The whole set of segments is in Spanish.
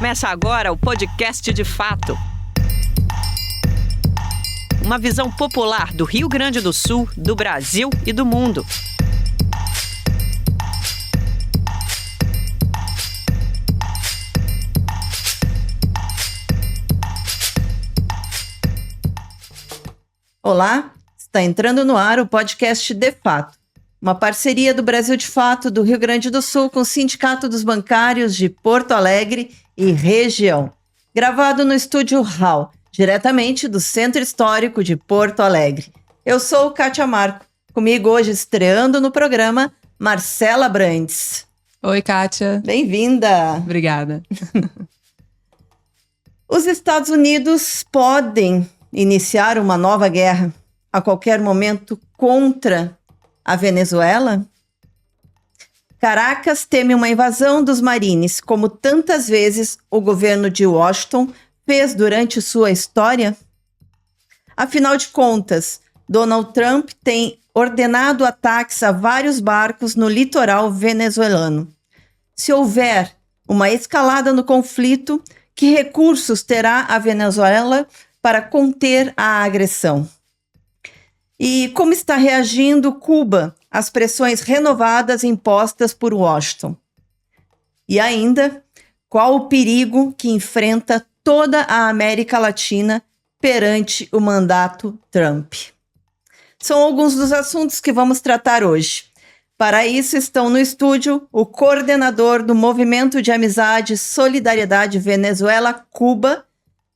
Começa agora o podcast De Fato. Uma visão popular do Rio Grande do Sul, do Brasil e do mundo. Olá, está entrando no ar o podcast De Fato, uma parceria do Brasil de Fato do Rio Grande do Sul com o Sindicato dos Bancários de Porto Alegre e região, gravado no Estúdio Hall, diretamente do Centro Histórico de Porto Alegre. Eu sou Kátia Marco, comigo hoje estreando no programa, Marcela Brandes. Oi, Kátia. Bem-vinda. Obrigada. Os Estados Unidos podem iniciar uma nova guerra a qualquer momento contra a Venezuela? Caracas teme uma invasão dos Marines, como tantas vezes o governo de Washington fez durante sua história? Afinal de contas, Donald Trump tem ordenado ataques a vários barcos no litoral venezuelano. Se houver uma escalada no conflito, que recursos terá a Venezuela para conter a agressão? E como está reagindo Cuba às pressões renovadas impostas por Washington? E ainda, qual o perigo que enfrenta toda a América Latina perante o mandato Trump? São alguns dos assuntos que vamos tratar hoje. Para isso estão no estúdio o coordenador do Movimento de Amizade e Solidariedade Venezuela-Cuba,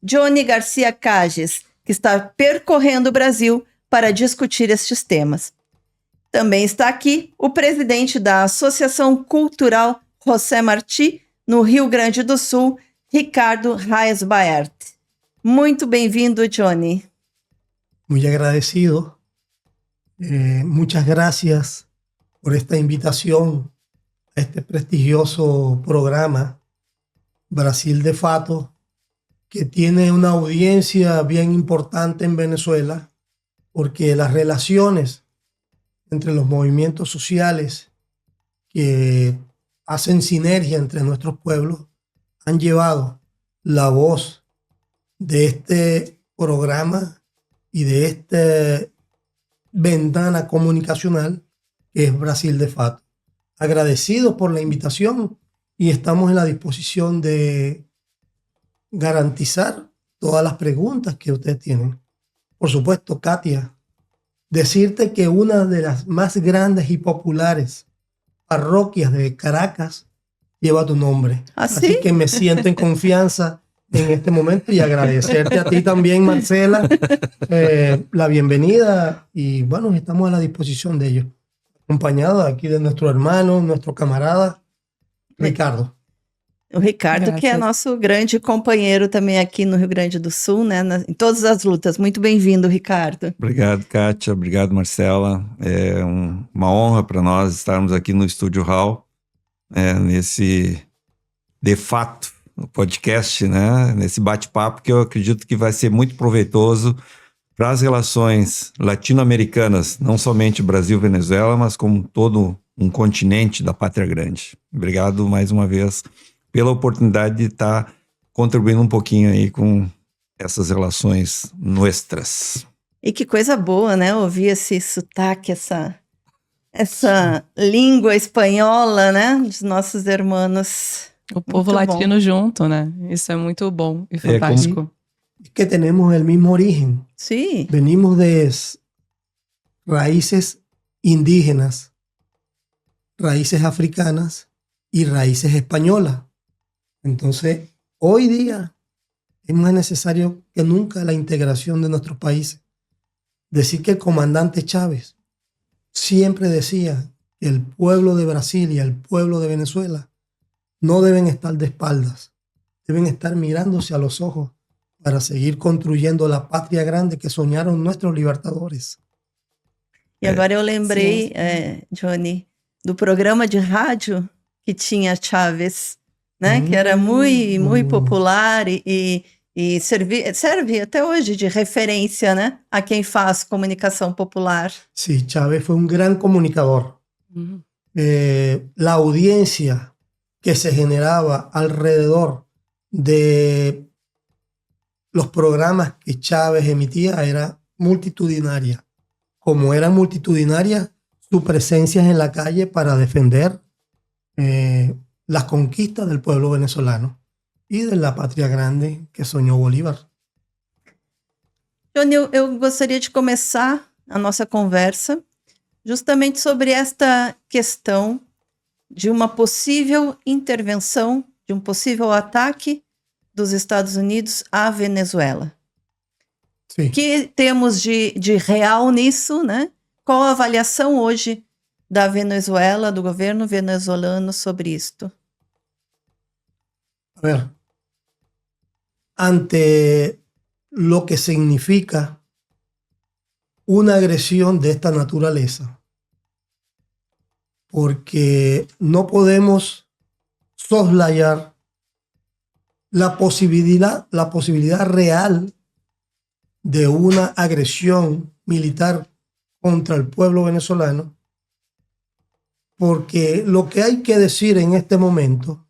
Johnny Garcia Cages, que está percorrendo o Brasil para discutir estes temas. Também está aqui o presidente da Associação Cultural José Martí, no Rio Grande do Sul, Ricardo Reis Baert. Muito bem-vindo, Johnny. Muy agradecido. Muchas gracias por esta invitación a este prestigioso programa Brasil de Fato, que tiene una audiencia bien importante en Venezuela, porque las relaciones entre los movimientos sociales que hacen sinergia entre nuestros pueblos han llevado la voz de este programa y de esta ventana comunicacional que es Brasil de Fato. Agradecidos por la invitación y estamos en la disposición de garantizar todas las preguntas que ustedes tienen. Por supuesto, Katia, decirte que una de las más grandes y populares parroquias de Caracas lleva tu nombre. ¿Ah, sí? Así que me siento en confianza en este momento y agradecerte a ti también, Marcela, la bienvenida, y bueno, estamos a la disposición de ellos, acompañado aquí de nuestro hermano, nuestro camarada, Ricardo. O Ricardo, Graças. que é nosso grande companheiro também aqui no Rio Grande do Sul, né, em todas as lutas. Muito bem-vindo, Ricardo. Obrigado, Kátia. Obrigado, Marcela. É uma honra para nós estarmos aqui no Estúdio Hall, nesse De Fato, no podcast, né, nesse bate-papo que eu acredito que vai ser muito proveitoso para as relações latino-americanas, não somente Brasil-Venezuela, mas como todo um continente da Pátria Grande. Obrigado mais uma vez pela oportunidade de estar contribuindo um pouquinho aí com essas relações nuestras. E que coisa boa, né? Ouvir esse sotaque, essa língua espanhola, né? Dos nossos irmãos. O povo Muito latino bom. junto, né? Isso é muito bom e fantástico. Es que tenemos el mismo origen. Sim. Venimos de raíces indígenas, raíces africanas y raíces españolas. Entonces, hoy día es más necesario que nunca la integración de nuestros países. Decir que el comandante Chávez siempre decía que el pueblo de Brasil y el pueblo de Venezuela no deben estar de espaldas, deben estar mirándose a los ojos para seguir construyendo la patria grande que soñaron nuestros libertadores. E agora eu lembrei, sim. Johnny, do programa de rádio que tinha Chávez, né? Que era muito popular e serve até hoje de referência, né? A quem faz comunicação popular. Sí, Chávez fue un gran comunicador. La audiencia que se generaba alrededor de los programas que Chávez emitía era multitudinaria. Como eran multitudinarias, su presencia en la calle para defender las conquistas del pueblo venezolano e de la pátria grande que sonhou Bolívar. Johnny, eu gostaria de começar a nossa conversa justamente sobre esta questão de uma possível intervenção, de um possível ataque dos Estados Unidos à Venezuela. Sim. O que temos de real nisso, né? Qual a avaliação hoje da Venezuela, do governo venezuelano sobre isto? A ver, ante lo que significa una agresión de esta naturaleza, porque no podemos soslayar la posibilidad real de una agresión militar contra el pueblo venezolano, porque lo que hay que decir en este momento,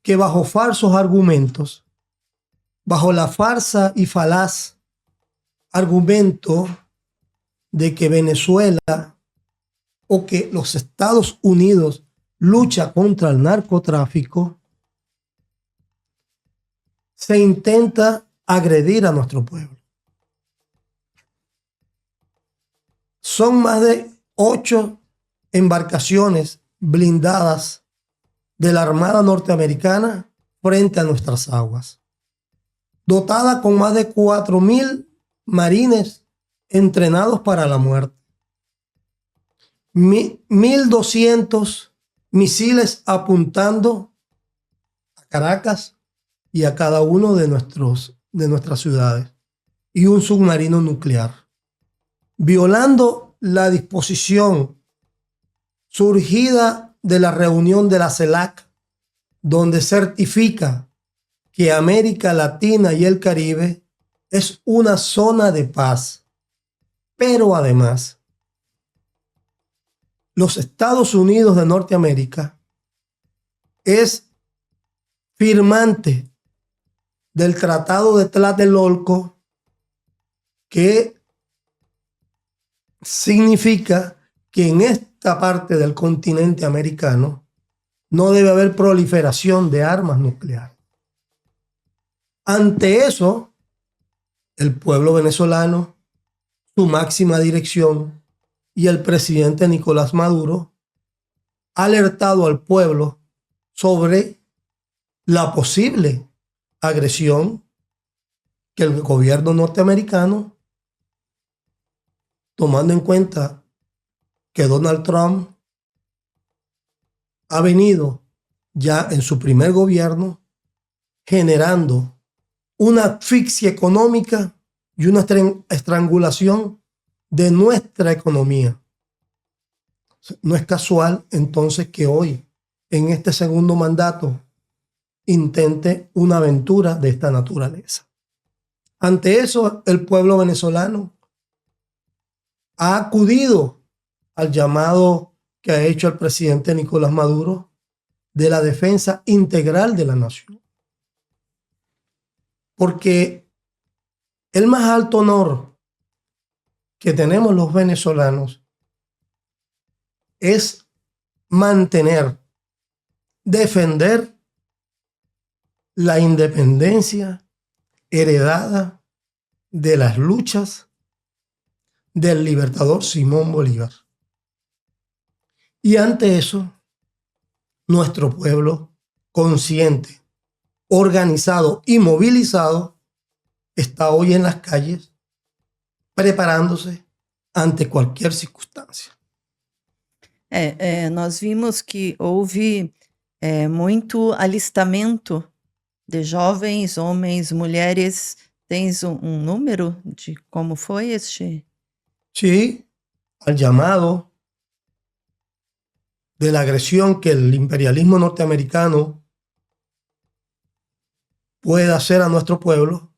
que bajo falsos argumentos, bajo la farsa y falaz argumento de que Venezuela o que los Estados Unidos lucha contra el narcotráfico, se intenta agredir a nuestro pueblo. Son más de 8 embarcaciones blindadas de la Armada norteamericana frente a nuestras aguas, dotada con más de 4,000 marines entrenados para la muerte, 1,200 misiles apuntando a Caracas y a cada uno de nuestras ciudades, y un submarino nuclear, violando la disposición surgida de la reunión de la CELAC, donde certifica que América Latina y el Caribe es una zona de paz. Pero además, los Estados Unidos de Norteamérica es firmante del Tratado de Tlatelolco, que significa que en esta parte del continente americano no debe haber proliferación de armas nucleares. Ante eso, el pueblo venezolano, su máxima dirección y el presidente Nicolás Maduro ha alertado al pueblo sobre la posible agresión que el gobierno norteamericano, tomando en cuenta que Donald Trump ha venido ya en su primer gobierno generando una asfixia económica y una estrangulación de nuestra economía. No es casual entonces que hoy, en este segundo mandato, intente una aventura de esta naturaleza. Ante eso, el pueblo venezolano ha acudido al llamado que ha hecho el presidente Nicolás Maduro de la defensa integral de la nación. Porque el más alto honor que tenemos los venezolanos es mantener, defender la independencia heredada de las luchas del libertador Simón Bolívar. Y ante eso, nuestro pueblo consciente, organizado y movilizado está hoy en las calles preparándose ante qualquer circunstância. Nós vimos que houve muito alistamento de jovens, homens, mulheres. Tens um número de como foi este? Sí, al llamado de la agresión que el imperialismo norteamericano puede hacer a nuestro pueblo,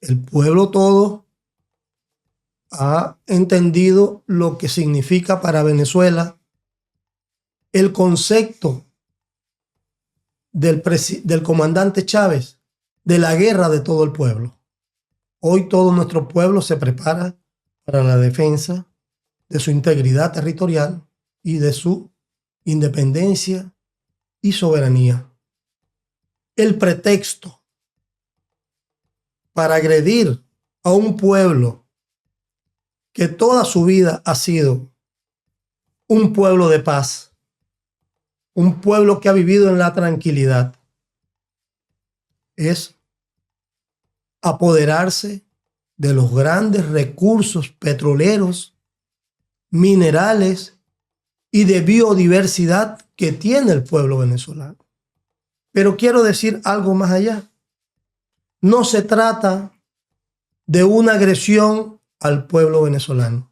el pueblo todo ha entendido lo que significa para Venezuela el concepto del comandante Chávez, de la guerra de todo el pueblo. Hoy todo nuestro pueblo se prepara para la defensa de su integridad territorial y de su independencia y soberanía. El pretexto para agredir a un pueblo que toda su vida ha sido un pueblo de paz, un pueblo que ha vivido en la tranquilidad, es apoderarse de los grandes recursos petroleros, minerales y de biodiversidad que tiene el pueblo venezolano. Pero quiero decir algo más allá. No se trata de una agresión al pueblo venezolano.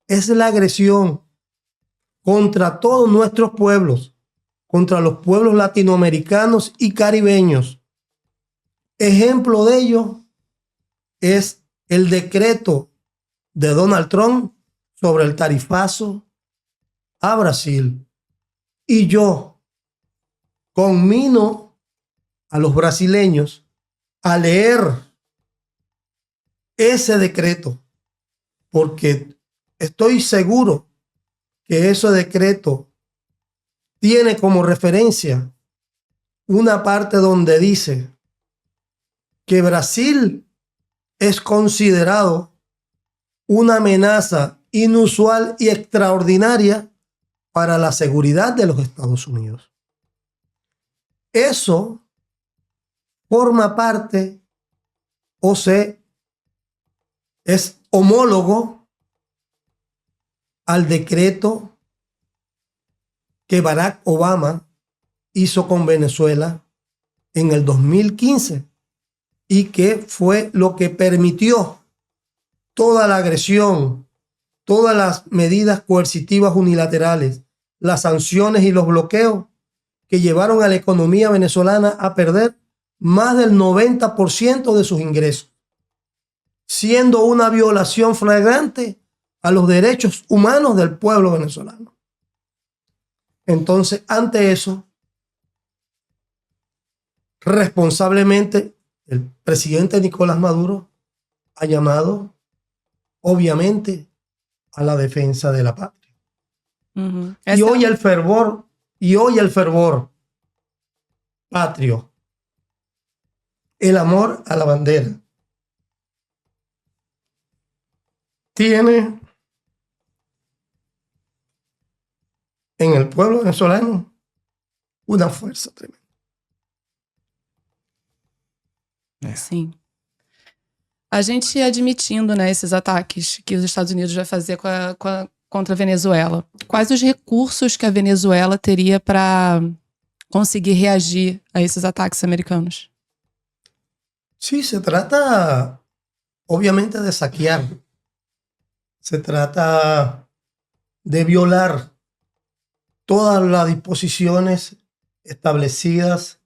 Es la agresión contra todos nuestros pueblos, contra los pueblos latinoamericanos y caribeños. Ejemplo de ello es el decreto de Donald Trump sobre el tarifazo a Brasil. Y yo conmino a los brasileños a leer ese decreto, porque estoy seguro que ese decreto tiene como referencia una parte donde dice que Brasil es considerado una amenaza inusual y extraordinaria para la seguridad de los Estados Unidos. Eso forma parte es homólogo al decreto que Barack Obama hizo con Venezuela en el 2015 y que fue lo que permitió toda la agresión, todas las medidas coercitivas unilaterales, las sanciones y los bloqueos que llevaron a la economía venezolana a perder más del 90% de sus ingresos, siendo una violación flagrante a los derechos humanos del pueblo venezolano. Entonces, ante eso, responsablemente, el presidente Nicolás Maduro ha llamado, obviamente, a la defensa de la patria. Uhum. Y hoy el fervor patrio, el amor a la bandera, tiene en el pueblo venezolano uma força tremenda. Sim. A gente admitindo, né, esses ataques que os Estados Unidos vai fazer contra a Venezuela, quais os recursos que a Venezuela teria para conseguir reagir a esses ataques americanos? Sí, se trata obviamente de saquear. Se trata de violar todas las disposiciones establecidas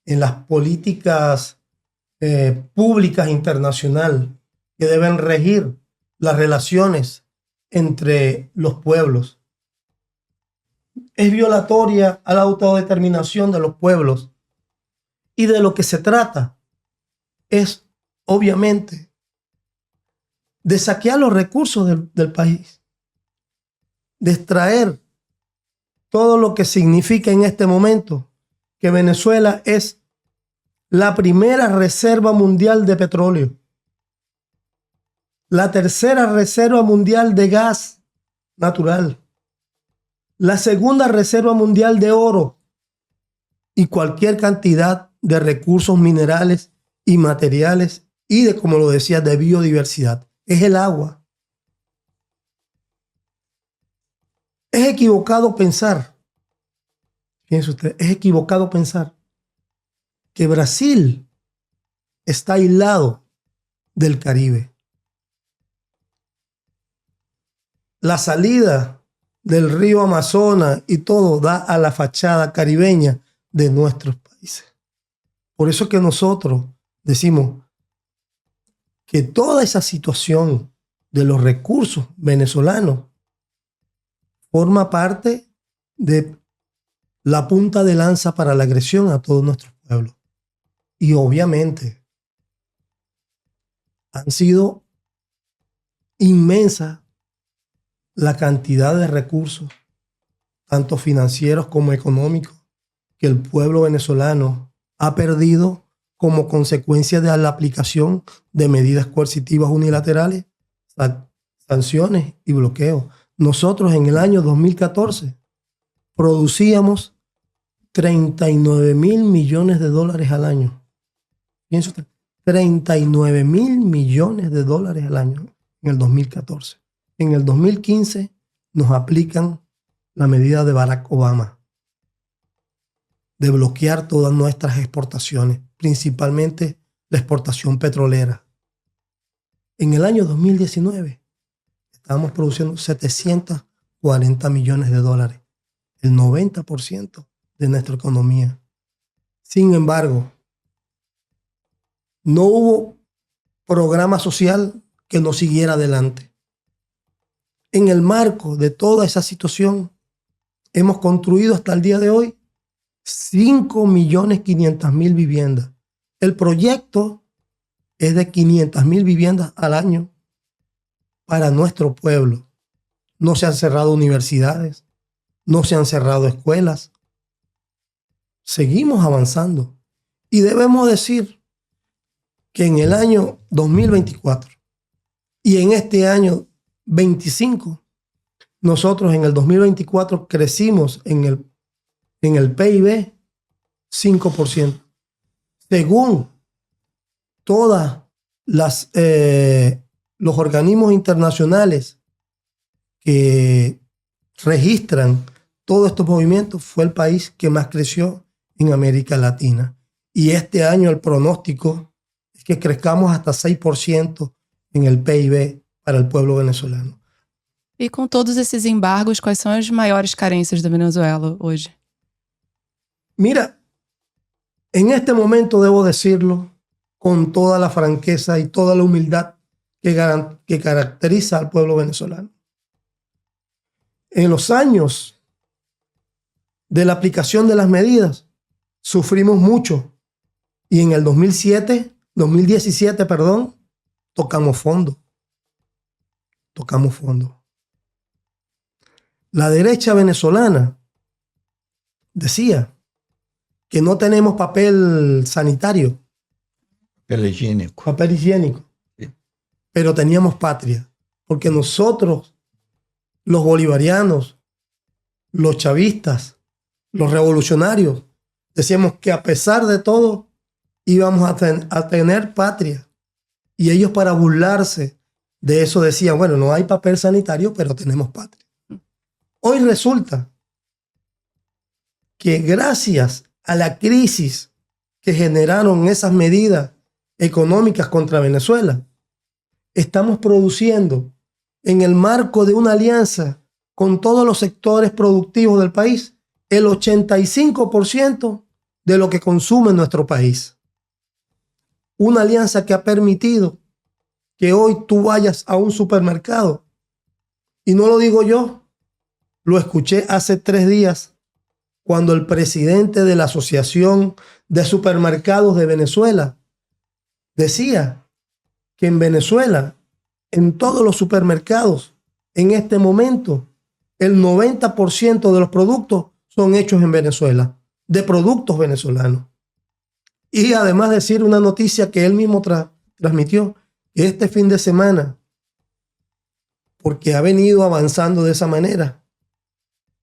en las políticas públicas internacionales que deben regir las relaciones entre los pueblos. Es violatoria a la autodeterminación de los pueblos. Y de lo que se trata es, obviamente, de saquear los recursos del país, de extraer todo lo que significa en este momento que Venezuela es la primera reserva mundial de petróleo, la tercera reserva mundial de gas natural, la segunda reserva mundial de oro y cualquier cantidad de recursos minerales y materiales y de, como lo decía, de biodiversidad. Es el agua. Es equivocado pensar, fíjense usted, es equivocado pensar que Brasil está aislado del Caribe. La salida del río Amazonas y todo da a la fachada caribeña de nuestros países. Por eso es que nosotros decimos que toda esa situación de los recursos venezolanos forma parte de la punta de lanza para la agresión a todos nuestros pueblos. Y obviamente han sido inmensa la cantidad de recursos, tanto financieros como económicos, que el pueblo venezolano ha perdido como consecuencia de la aplicación de medidas coercitivas unilaterales, sanciones y bloqueos. Nosotros en el año 2014 producíamos 39.000 millones de dólares al año. Pienso usted, 39.000 millones de dólares al año en el 2014. En el 2015 nos aplican la medida de Barack Obama de bloquear todas nuestras exportaciones, principalmente la exportación petrolera. En el año 2019 estábamos produciendo 740 millones de dólares, el 90% de nuestra economía. Sin embargo, no hubo programa social que nos siguiera adelante. En el marco de toda esa situación, hemos construido hasta el día de hoy 5.500.000 viviendas. El proyecto es de 500.000 viviendas al año para nuestro pueblo. No se han cerrado universidades, no se han cerrado escuelas. Seguimos avanzando. Y debemos decir que en el año 2024 y en este año 25, nosotros en el 2024 crecimos en el PIB 5%. Según todos los organismos internacionales que registran todos estos movimientos, fue el país que más creció en América Latina. Y este año el pronóstico es que crezcamos hasta 6% en el PIB para el pueblo venezolano. E com todos esses embargos, quais são as maiores carências da Venezuela hoje? Mira, en este momento debo decirlo con toda la franqueza y toda la humildad que caracteriza al pueblo venezolano. En los años de la aplicación de las medidas, sufrimos mucho. Y en el 2017, tocamos fondo. La derecha venezolana decía que no tenemos papel sanitario, papel higiénico, Sí. pero teníamos patria, porque nosotros, los bolivarianos, los chavistas, los revolucionarios, decíamos que a pesar de todo íbamos a tener patria. Y ellos, para burlarse de eso, decían, bueno, no hay papel sanitario, pero tenemos patria. Hoy resulta que gracias a la crisis que generaron esas medidas económicas contra Venezuela, estamos produciendo en el marco de una alianza con todos los sectores productivos del país el 85% de lo que consume nuestro país. Una alianza que ha permitido que hoy tú vayas a un supermercado, y no lo digo yo, lo escuché hace 3 días cuando el presidente de la Asociación de Supermercados de Venezuela decía que en Venezuela, en todos los supermercados, en este momento, el 90% de los productos son hechos en Venezuela, de productos venezolanos. Y además decir una noticia que él mismo transmitió, que este fin de semana, porque ha venido avanzando de esa manera,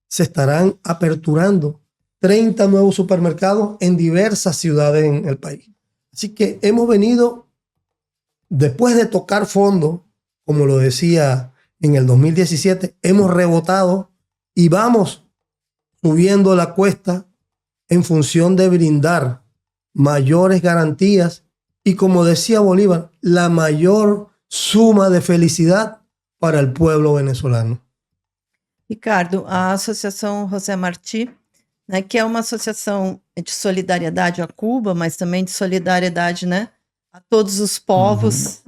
se estarán aperturando 30 nuevos supermercados en diversas ciudades en el país. Así que hemos venido, después de tocar fondo, como lo decía en el 2017, hemos rebotado y vamos subiendo la cuesta en función de brindar mayores garantías y, como decía Bolívar, la mayor suma de felicidad para el pueblo venezolano. Ricardo, a Associação José Martí, né, que é uma associação de solidariedade a Cuba, mas também de solidariedade, né, a todos os povos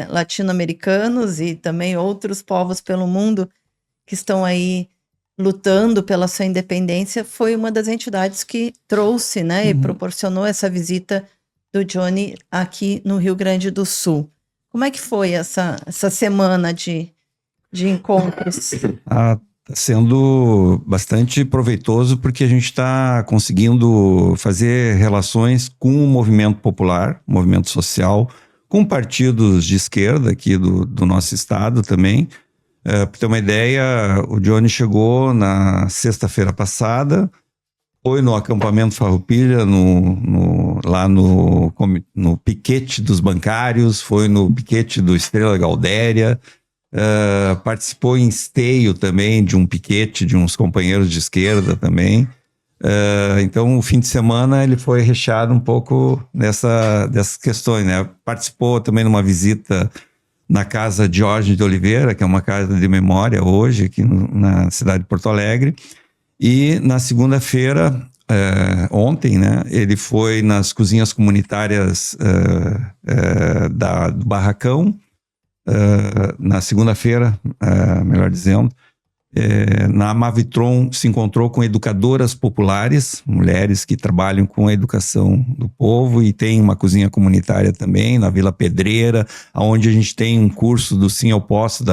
latino-americanos e também outros povos pelo mundo que estão aí lutando pela sua independência, foi uma das entidades que trouxe, né, e proporcionou essa visita do Johnny aqui no Rio Grande do Sul. Como é que foi essa semana de encontros? Está sendo bastante proveitoso porque a gente está conseguindo fazer relações com o movimento popular, movimento social, com partidos de esquerda aqui do nosso estado também. Para ter uma ideia, o Johnny chegou na sexta-feira passada, foi no acampamento Farroupilha, lá no piquete dos bancários, foi no piquete do Estrela Galdéria, participou em Esteio também de um piquete de uns companheiros de esquerda também. Então o fim de semana ele foi recheado um pouco dessas questões, né? Participou também de uma visita na casa Jorge de Oliveira, que é uma casa de memória hoje aqui na cidade de Porto Alegre. E na segunda-feira, ontem, né, ele foi nas cozinhas comunitárias do Barracão. Na segunda-feira, melhor dizendo, na Mavitron se encontrou com educadoras populares, mulheres que trabalham com a educação do povo, e tem uma cozinha comunitária também na Vila Pedreira, onde a gente tem um curso do Sim ao Posso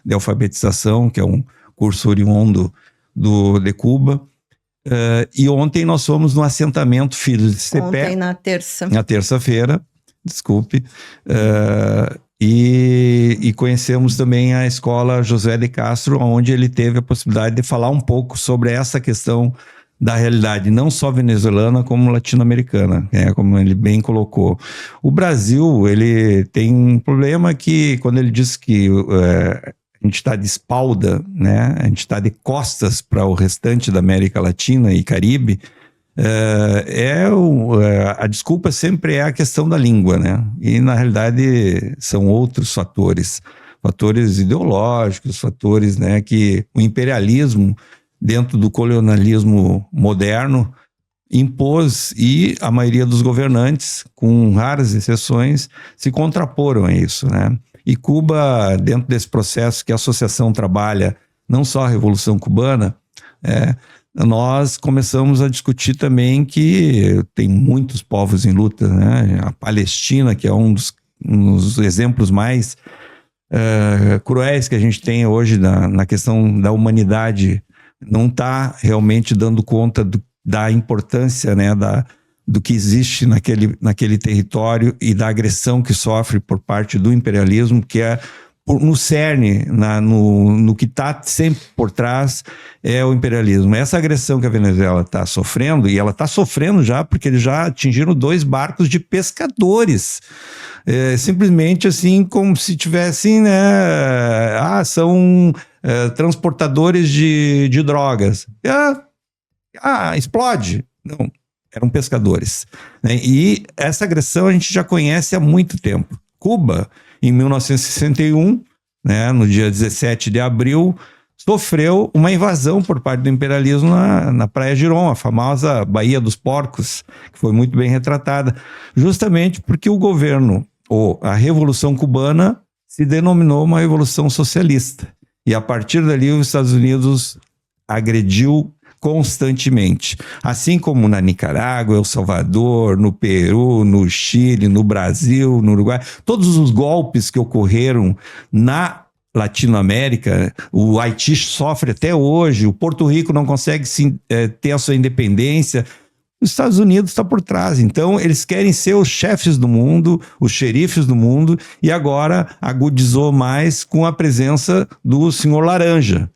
de alfabetização, que é um curso oriundo de Cuba. E ontem nós fomos no assentamento Filhos de Cepé. Ontem, na terça. Na terça-feira, desculpe. E conhecemos também a escola José de Castro, onde ele teve a possibilidade de falar um pouco sobre essa questão da realidade, não só venezuelana, como latino-americana, como ele bem colocou. O Brasil, ele tem um problema que, quando ele diz que a gente está de espalda, né? A gente está de costas para o restante da América Latina e Caribe, a desculpa sempre é a questão da língua, né? E na realidade são outros fatores ideológicos, fatores, né, que o imperialismo dentro do colonialismo moderno impôs, e a maioria dos governantes, com raras exceções, se contraporam a isso, né? E Cuba, dentro desse processo que a associação trabalha, não só a Revolução Cubana, nós começamos a discutir também que tem muitos povos em luta, né? A Palestina, que é um dos exemplos mais cruéis que a gente tem hoje na questão da humanidade, não está realmente dando conta da importância, né, do que existe naquele território e da agressão que sofre por parte do imperialismo, que é no cerne, no que está sempre por trás, é o imperialismo. Essa agressão que a Venezuela está sofrendo, e ela está sofrendo já, porque eles já atingiram 2 barcos de pescadores. Simplesmente assim, como se tivessem, né? São transportadores de drogas. Explode. Não, eram pescadores, né? E essa agressão a gente já conhece há muito tempo. Cuba, em 1961, né, no dia 17 de abril, sofreu uma invasão por parte do imperialismo na Praia Girón, a famosa Baía dos Porcos, que foi muito bem retratada, justamente porque o governo, ou a Revolução Cubana, se denominou uma revolução socialista. E a partir dali os Estados Unidos agrediu constantemente, assim como na Nicarágua, El Salvador, no Peru, no Chile, no Brasil, no Uruguai. Todos os golpes que ocorreram na Latinoamérica, o Haiti sofre até hoje, o Porto Rico não consegue ter a sua independência. Os Estados Unidos está por trás. Então, eles querem ser os chefes do mundo, os xerifes do mundo, e agora agudizou mais com a presença do senhor Laranja.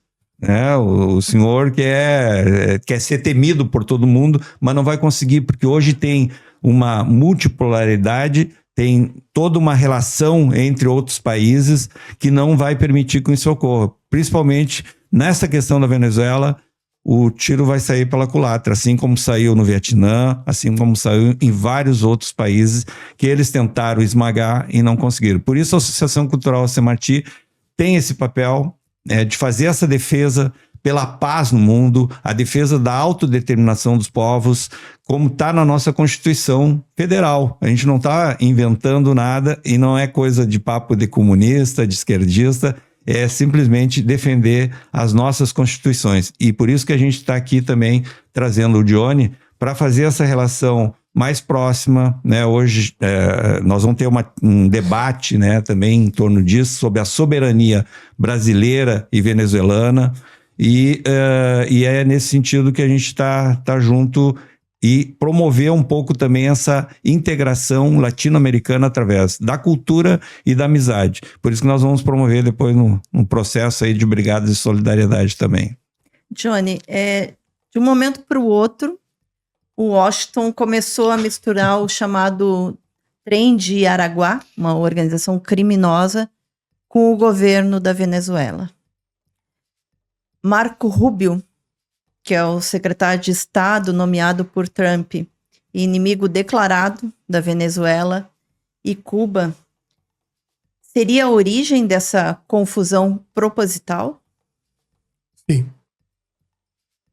O senhor quer ser temido por todo mundo, mas não vai conseguir, porque hoje tem uma multipolaridade, tem toda uma relação entre outros países que não vai permitir que isso ocorra. Principalmente nessa questão da Venezuela, o tiro vai sair pela culatra, assim como saiu no Vietnã, assim como saiu em vários outros países que eles tentaram esmagar e não conseguiram. Por isso a Associação Cultural Semarti tem esse papel, de fazer essa defesa pela paz no mundo, a defesa da autodeterminação dos povos, como está na nossa Constituição Federal. A gente não está inventando nada, e não é coisa de papo de comunista, de esquerdista, é simplesmente defender as nossas constituições. E por isso que a gente está aqui também trazendo o Johnny para fazer essa relação mais próxima, né? Hoje nós vamos ter um debate, né, também em torno disso, sobre a soberania brasileira e venezuelana, e é nesse sentido que a gente está junto e promover um pouco também essa integração latino-americana através da cultura e da amizade. Por isso que nós vamos promover depois um processo aí de brigadas e solidariedade também. Johnny, de um momento para o outro, o Washington começou a misturar o chamado Trem de Araguá, uma organização criminosa, com o governo da Venezuela. Marco Rubio, que é o secretário de Estado nomeado por Trump, inimigo declarado da Venezuela e Cuba, seria a origem dessa confusão proposital? Sí.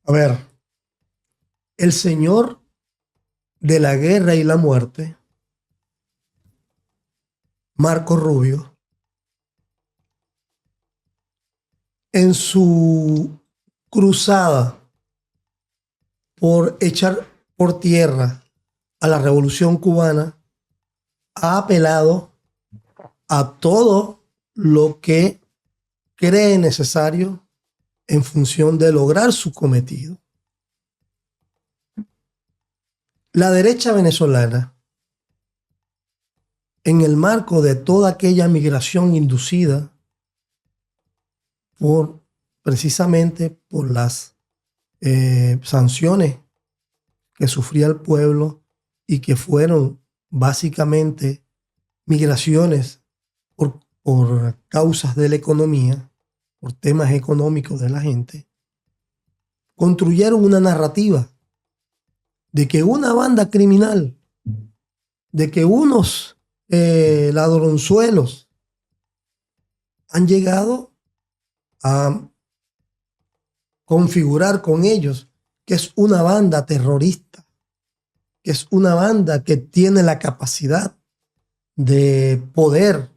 A ver, el señor de la guerra y la muerte, Marco Rubio, en su cruzada por echar por tierra a la revolución cubana, ha apelado a todo lo que cree necesario en función de lograr su cometido. La derecha venezolana, en el marco de toda aquella migración inducida precisamente por las sanciones que sufría el pueblo y que fueron básicamente migraciones por causas de la economía, por temas económicos de la gente, construyeron una narrativa de que una banda criminal, de que unos ladronzuelos han llegado a configurar con ellos que es una banda terrorista, que es una banda que tiene la capacidad de poder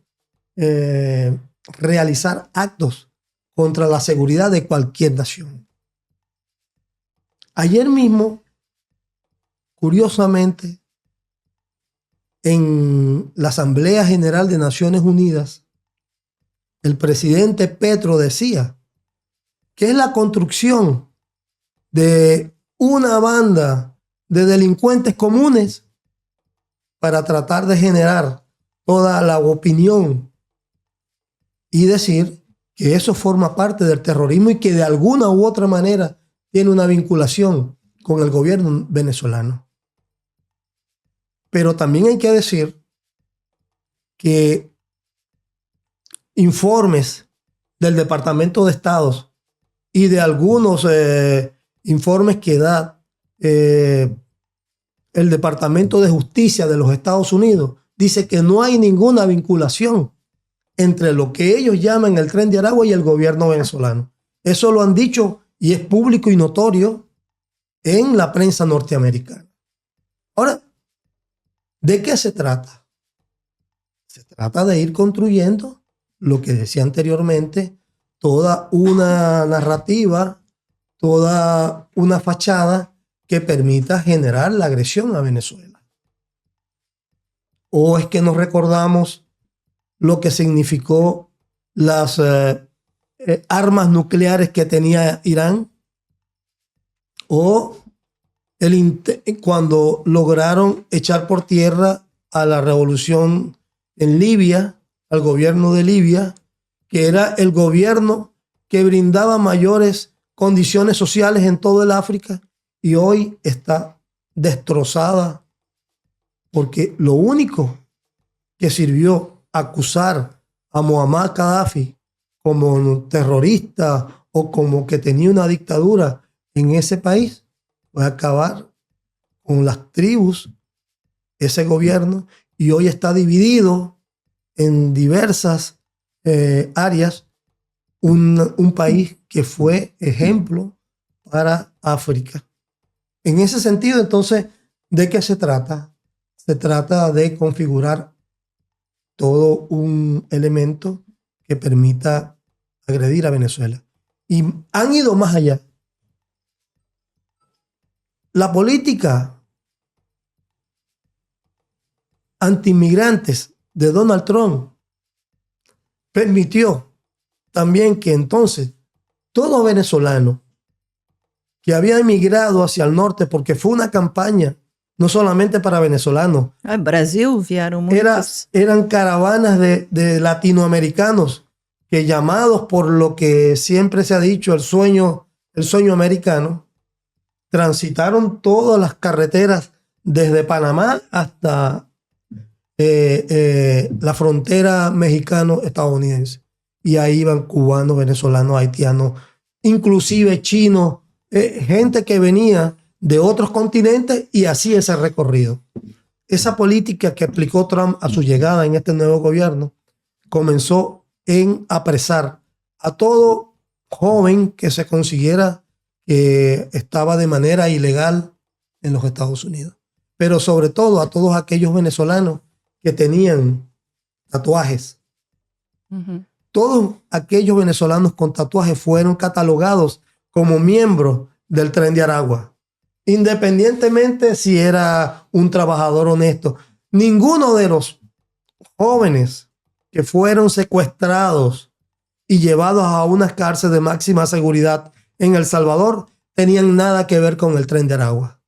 realizar actos contra la seguridad de cualquier nación. Ayer mismo, curiosamente, en la Asamblea General de Naciones Unidas, el presidente Petro decía que es la construcción de una banda de delincuentes comunes para tratar de generar toda la opinión y decir que eso forma parte del terrorismo y que de alguna u otra manera tiene una vinculación con el gobierno venezolano. Pero también hay que decir que informes del Departamento de Estado y de algunos informes que da el Departamento de Justicia de los Estados Unidos dice que no hay ninguna vinculación entre lo que ellos llaman el Tren de Aragua y el gobierno venezolano. Eso lo han dicho y es público y notorio en la prensa norteamericana. Ahora, ¿de qué se trata? Se trata de ir construyendo lo que decía anteriormente, toda una narrativa, toda una fachada que permita generar la agresión a Venezuela. ¿O es que nos recordamos lo que significó las armas nucleares que tenía Irán? ¿O cuando lograron echar por tierra a la revolución en Libia, al gobierno de Libia, que era el gobierno que brindaba mayores condiciones sociales en todo el África y hoy está destrozada porque lo único que sirvió acusar a Muammar Gaddafi como terrorista o como que tenía una dictadura en ese país fue acabar con las tribus, ese gobierno, y hoy está dividido en diversas áreas, un país que fue ejemplo para África. En ese sentido, entonces, ¿de qué se trata? Se trata de configurar todo un elemento que permita agredir a Venezuela. Y han ido más allá. La política anti-inmigrantes de Donald Trump permitió también que entonces todo venezolano que había emigrado hacia el norte, porque fue una campaña no solamente para venezolanos, Brasil vieram muitos. eran caravanas de latinoamericanos que, llamados por lo que siempre se ha dicho el sueño americano, transitaron todas las carreteras desde Panamá hasta la frontera mexicano-estadounidense. Y ahí iban cubanos, venezolanos, haitianos, inclusive chinos, gente que venía de otros continentes y hacía ese recorrido. Esa política que aplicó Trump a su llegada en este nuevo gobierno comenzó en apresar a todo joven que se consiguiera que estaba de manera ilegal en los Estados Unidos. Pero sobre todo a todos aquellos venezolanos que tenían tatuajes. Uhum. Todos aquellos venezolanos con tatuajes fueron catalogados como miembros del Tren de Aragua, independientemente si era un trabajador honesto. Ninguno de los jóvenes que fueron secuestrados y llevados a unas cárceles de máxima seguridad en El Salvador tenían nada que ver con el Tren de Aragua.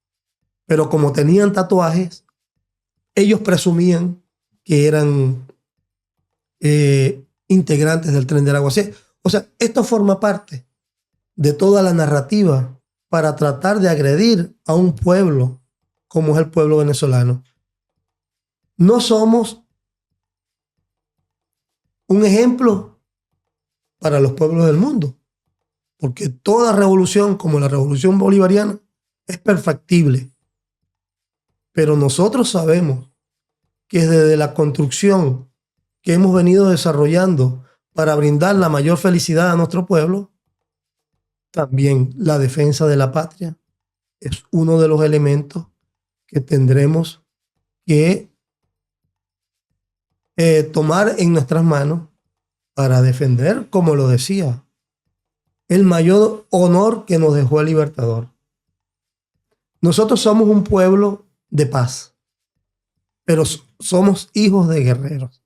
Pero como tenían tatuajes, ellos presumían que eran integrantes del Tren de Aragua. O sea, esto forma parte de toda la narrativa para tratar de agredir a un pueblo como es el pueblo venezolano. No somos un ejemplo para los pueblos del mundo, porque toda revolución, como la revolución bolivariana, es perfectible. Pero nosotros sabemos que desde la construcción que hemos venido desarrollando para brindar la mayor felicidad a nuestro pueblo, también la defensa de la patria es uno de los elementos que tendremos que tomar en nuestras manos para defender, como lo decía, el mayor honor que nos dejó el Libertador. Nosotros somos un pueblo de paz, pero somos hijos de guerreros.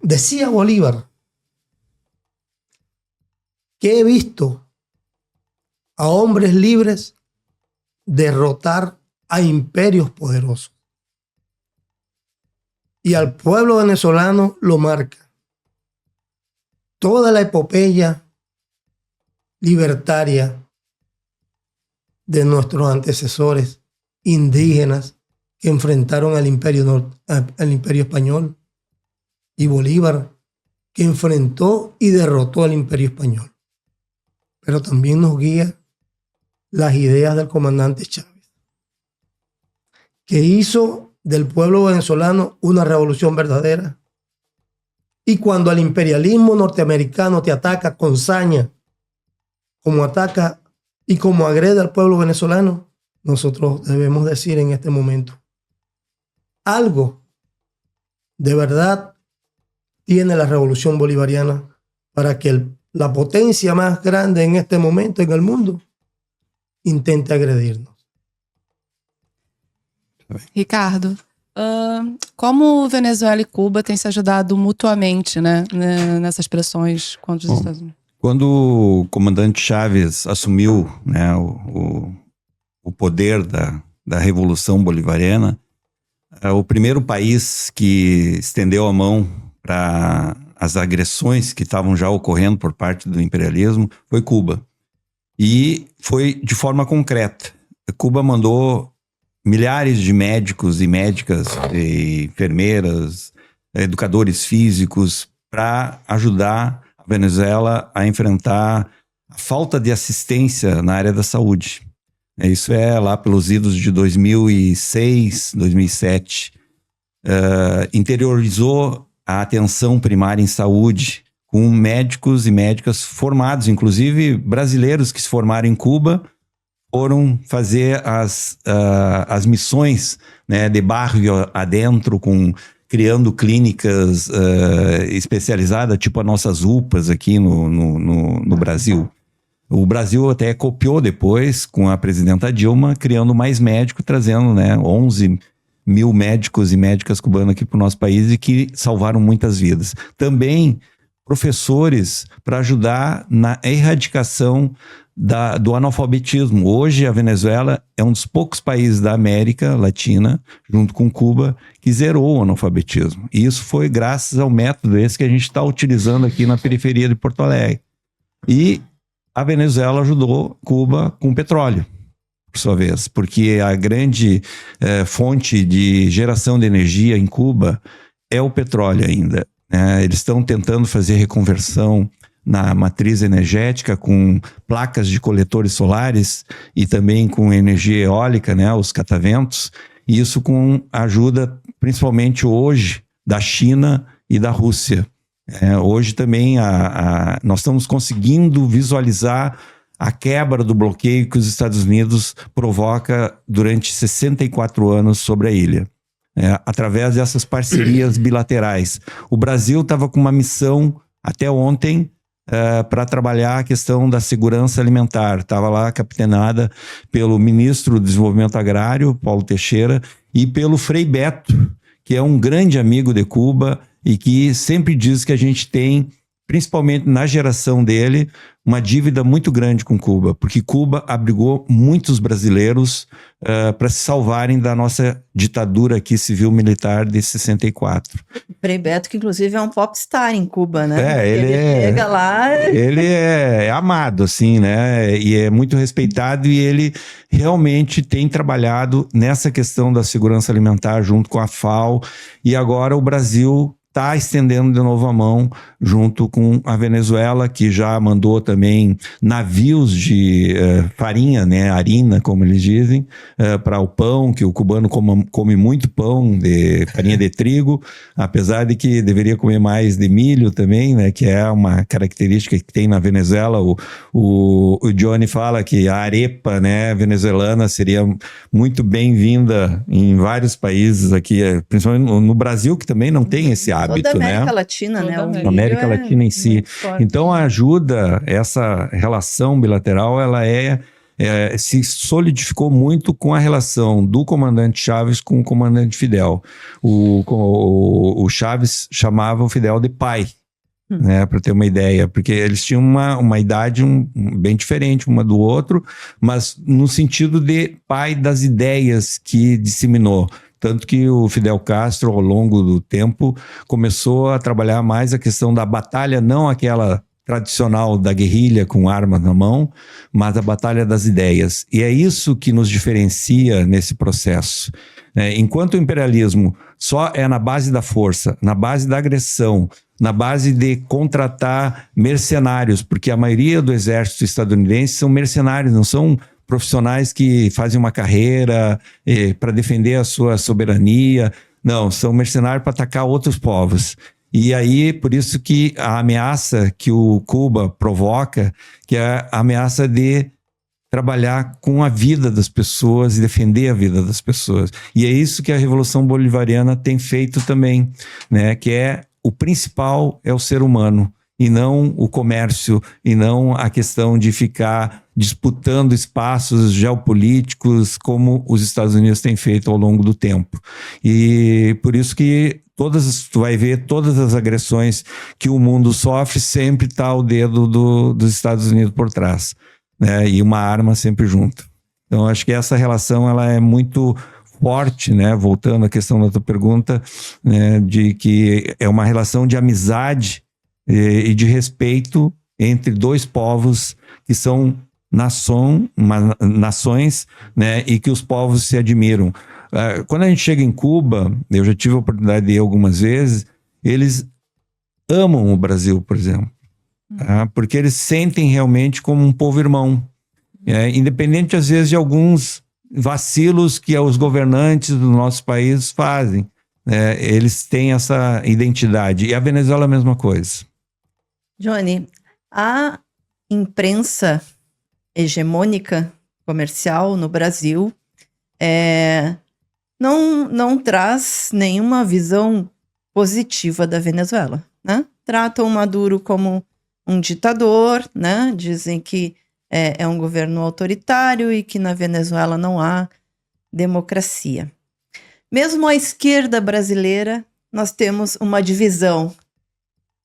Decía Bolívar que he visto a hombres libres derrotar a imperios poderosos. Y al pueblo venezolano lo marca toda la epopeya libertaria de nuestros antecesores indígenas que enfrentaron al imperio español, y Bolívar, que enfrentó y derrotó al imperio español. Pero también nos guía las ideas del comandante Chávez, que hizo del pueblo venezolano una revolución verdadera. Y cuando el imperialismo norteamericano te ataca con saña, como ataca y como agrede al pueblo venezolano, nosotros debemos decir en este momento, algo de verdad tiene la revolución bolivariana para que la potencia más grande en este momento en el mundo intente agredirnos. Ricardo, como Venezuela e Cuba têm se ajudado mutuamente, né, nessas pressões contra os Estados Unidos? Quando o comandante Chávez assumiu, né, o poder da Revolução Bolivariana, o primeiro país que estendeu a mão para as agressões que estavam já ocorrendo por parte do imperialismo foi Cuba. E foi de forma concreta. Cuba mandou milhares de médicos e médicas, e enfermeiras, educadores físicos para ajudar a Venezuela a enfrentar a falta de assistência na área da saúde. Isso é lá pelos idos de 2006, 2007. Interiorizou a atenção primária em saúde com médicos e médicas formados, inclusive brasileiros que se formaram em Cuba, foram fazer as missões, né, de barrio adentro, com criando clínicas especializadas, tipo as nossas UPAs aqui no Brasil. O Brasil até copiou depois, com a presidenta Dilma, criando mais médicos, trazendo, né, 11 mil médicos e médicas cubanos aqui para o nosso país e que salvaram muitas vidas. Também professores para ajudar na erradicação do analfabetismo. Hoje a Venezuela é um dos poucos países da América Latina, junto com Cuba, que zerou o analfabetismo. E isso foi graças ao método esse que a gente está utilizando aqui na periferia de Porto Alegre. E a Venezuela ajudou Cuba com petróleo, por sua vez, porque a grande fonte de geração de energia em Cuba é o petróleo ainda. Eles estão tentando fazer reconversão na matriz energética com placas de coletores solares e também com energia eólica, né, os cataventos, e isso com a ajuda, principalmente hoje, da China e da Rússia. Hoje também nós estamos conseguindo visualizar a quebra do bloqueio que os Estados Unidos provoca durante 64 anos sobre a ilha, através dessas parcerias bilaterais. O Brasil estava com uma missão até ontem para trabalhar a questão da segurança alimentar. Estava lá capitaneada pelo ministro do Desenvolvimento Agrário, Paulo Teixeira, e pelo Frei Beto, que é um grande amigo de Cuba e que sempre diz que a gente tem, principalmente na geração dele, uma dívida muito grande com Cuba, porque Cuba abrigou muitos brasileiros para se salvarem da nossa ditadura aqui civil-militar de 64. Frei Beto, que inclusive é um popstar em Cuba, né? Ele chega lá... Ele é amado, assim, né? E é muito respeitado, e ele realmente tem trabalhado nessa questão da segurança alimentar junto com a FAO, e agora o Brasil está estendendo de novo a mão junto com a Venezuela, que já mandou também navios de farinha, né, harina, como eles dizem, para o pão, que o cubano come muito pão de farinha de trigo, apesar de que deveria comer mais de milho também, né, que é uma característica que tem na Venezuela. O Johnny fala que a arepa, né, venezuelana seria muito bem-vinda em vários países aqui, principalmente no Brasil, que também não tem esse hábito. Toda a América né? Latina, né? A América Latina em si. Então, a ajuda, essa relação bilateral, ela se solidificou muito com a relação do comandante Chávez com o comandante Fidel. O Chávez chamava o Fidel de pai, né, para ter uma ideia, porque eles tinham uma idade bem diferente uma do outro, mas no sentido de pai das ideias que disseminou. Tanto que o Fidel Castro, ao longo do tempo, começou a trabalhar mais a questão da batalha, não aquela tradicional da guerrilha com armas na mão, mas a batalha das ideias. E é isso que nos diferencia nesse processo. Enquanto o imperialismo só é na base da força, na base da agressão, na base de contratar mercenários, porque a maioria do exército estadunidense são mercenários, não são profissionais que fazem uma carreira para defender a sua soberania. Não, são mercenários para atacar outros povos. E aí, por isso que a ameaça que o Cuba provoca, que é a ameaça de trabalhar com a vida das pessoas e defender a vida das pessoas. E é isso que a Revolução Bolivariana tem feito também, né? Que é o principal é o ser humano, e não o comércio, e não a questão de ficar disputando espaços geopolíticos como os Estados Unidos têm feito ao longo do tempo. E por isso que tu vai ver todas as agressões que o mundo sofre, sempre está o dedo dos Estados Unidos por trás, né? E uma arma sempre junto. Então, acho que essa relação ela é muito forte, né? Voltando à questão da tua pergunta, né? De que é uma relação de amizade e de respeito entre dois povos que são nações, né, e que os povos se admiram. Quando a gente chega em Cuba, eu já tive a oportunidade de ir algumas vezes, eles amam o Brasil, por exemplo, tá? Porque eles sentem realmente como um povo irmão, independente às vezes de alguns vacilos que os governantes do nosso país fazem, eles têm essa identidade. E a Venezuela é a mesma coisa. Johnny, a imprensa hegemônica comercial no Brasil não traz nenhuma visão positiva da Venezuela, né? Tratam o Maduro como um ditador, né? Dizem que é um governo autoritário e que na Venezuela não há democracia. Mesmo à esquerda brasileira, nós temos uma divisão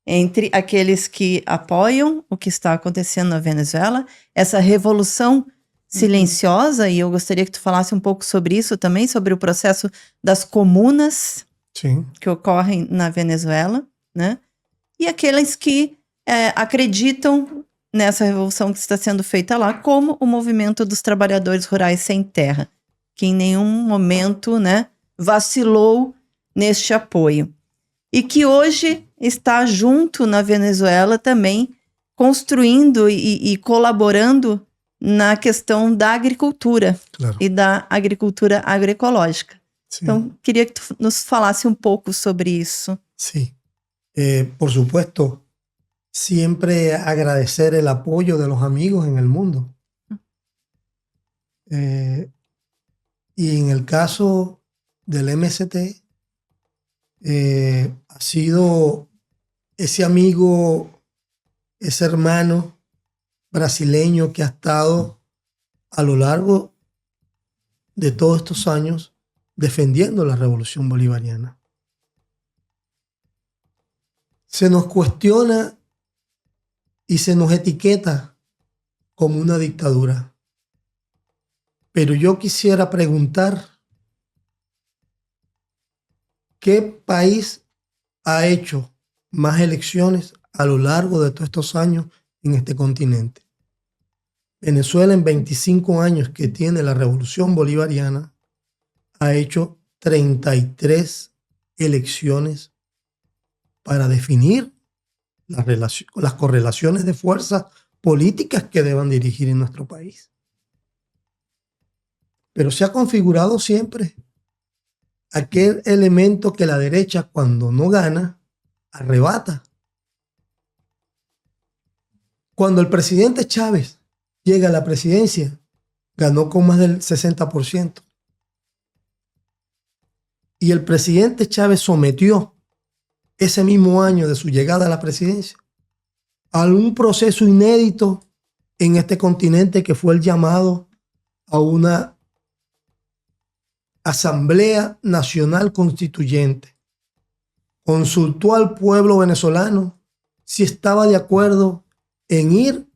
entre aqueles que apoiam o que está acontecendo na Venezuela, essa revolução silenciosa, e eu gostaria que tu falasse um pouco sobre isso também, sobre o processo das comunas Sí. que ocorrem na Venezuela, né? E aqueles que acreditam nessa revolução que está sendo feita lá, como o movimento dos trabalhadores rurais sem terra, que em nenhum momento, né, vacilou neste apoio. E que hoje está junto na Venezuela também, construindo e colaborando na questão da agricultura Claro. e da agricultura agroecológica. Sí. Então, queria que tu nos falasse um pouco sobre isso. Sí. Por supuesto, siempre agradecer el apoyo de los amigos en el mundo. Y en el caso del MST, ha sido ese amigo, ese hermano brasileño que ha estado a lo largo de todos estos años defendiendo la revolución bolivariana. Se nos cuestiona y se nos etiqueta como una dictadura. Pero yo quisiera preguntar, ¿qué país ha hecho más elecciones a lo largo de todos estos años en este continente? Venezuela, en 25 años que tiene la revolución bolivariana, ha hecho 33 elecciones para definir las correlaciones de fuerzas políticas que deban dirigir en nuestro país. Pero se ha configurado siempre aquel elemento que la derecha, cuando no gana, arrebata. Cuando el presidente Chávez llega a la presidencia, ganó con más del 60%. Y el presidente Chávez sometió ese mismo año de su llegada a la presidencia a un proceso inédito en este continente, que fue el llamado a una Asamblea Nacional Constituyente. Consultó al pueblo venezolano si estaba de acuerdo en ir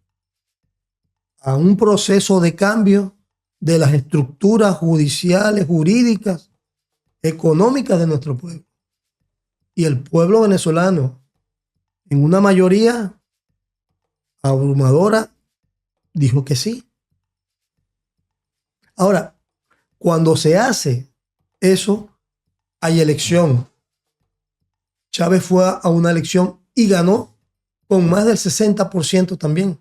a un proceso de cambio de las estructuras judiciales, jurídicas, económicas de nuestro pueblo. Y el pueblo venezolano, en una mayoría abrumadora, dijo que sí. Ahora, cuando se hace eso, hay elección. Chávez fue a una elección y ganó con más del 60% también.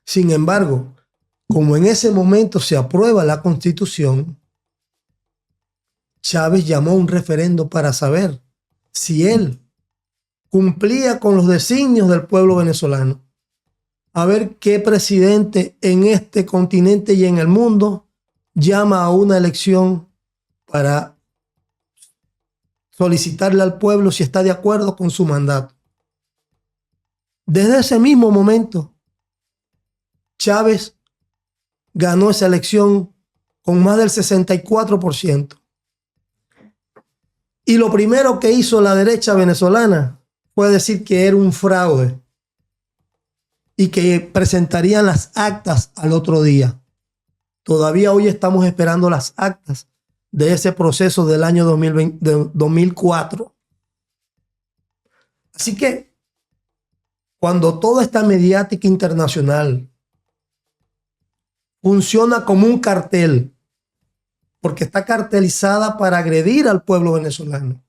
Sin embargo, como en ese momento se aprueba la Constitución, Chávez llamó a un referendo para saber si él cumplía con los designios del pueblo venezolano. A ver qué presidente en este continente y en el mundo llama a una elección para solicitarle al pueblo si está de acuerdo con su mandato. Desde ese mismo momento, Chávez ganó esa elección con más del 64%. Y lo primero que hizo la derecha venezolana fue decir que era un fraude y que presentarían las actas al otro día. Todavía hoy estamos esperando las actas de ese proceso del año 2004. Así que cuando toda esta mediática internacional funciona como un cartel, porque está cartelizada para agredir al pueblo venezolano,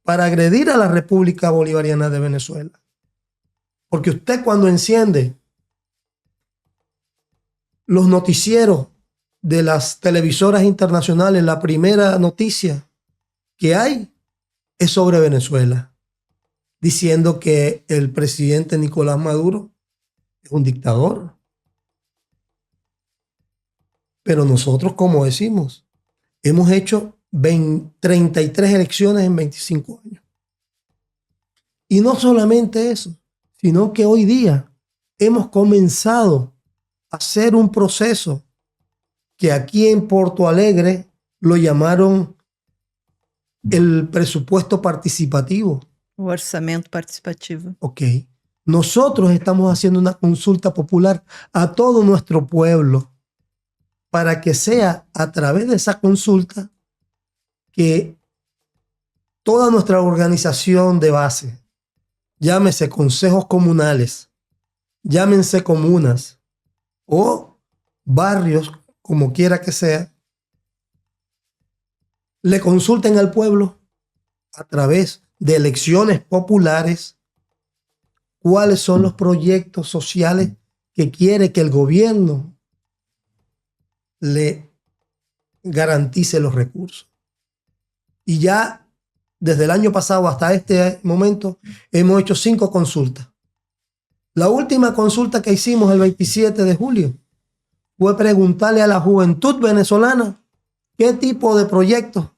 para agredir a la República Bolivariana de Venezuela. Porque usted, cuando enciende los noticieros de las televisoras internacionales, la primera noticia que hay es sobre Venezuela, diciendo que el presidente Nicolás Maduro es un dictador. Pero nosotros, como decimos, hemos hecho 33 elecciones en 25 años. Y no solamente eso, sino que hoy día hemos comenzado a hacer un proceso que aquí en Porto Alegre lo llamaron el presupuesto participativo. O orçamento participativo. Ok. Nosotros estamos haciendo una consulta popular a todo nuestro pueblo para que sea a través de esa consulta que toda nuestra organización de base, llámese consejos comunales, llámense comunas o barrios, como quiera que sea, le consulten al pueblo a través de elecciones populares cuáles son los proyectos sociales que quiere que el gobierno le garantice los recursos. Y ya desde el año pasado hasta este momento hemos hecho 5 consultas. La última consulta que hicimos el 27 de julio fue preguntarle a la juventud venezolana qué tipo de proyectos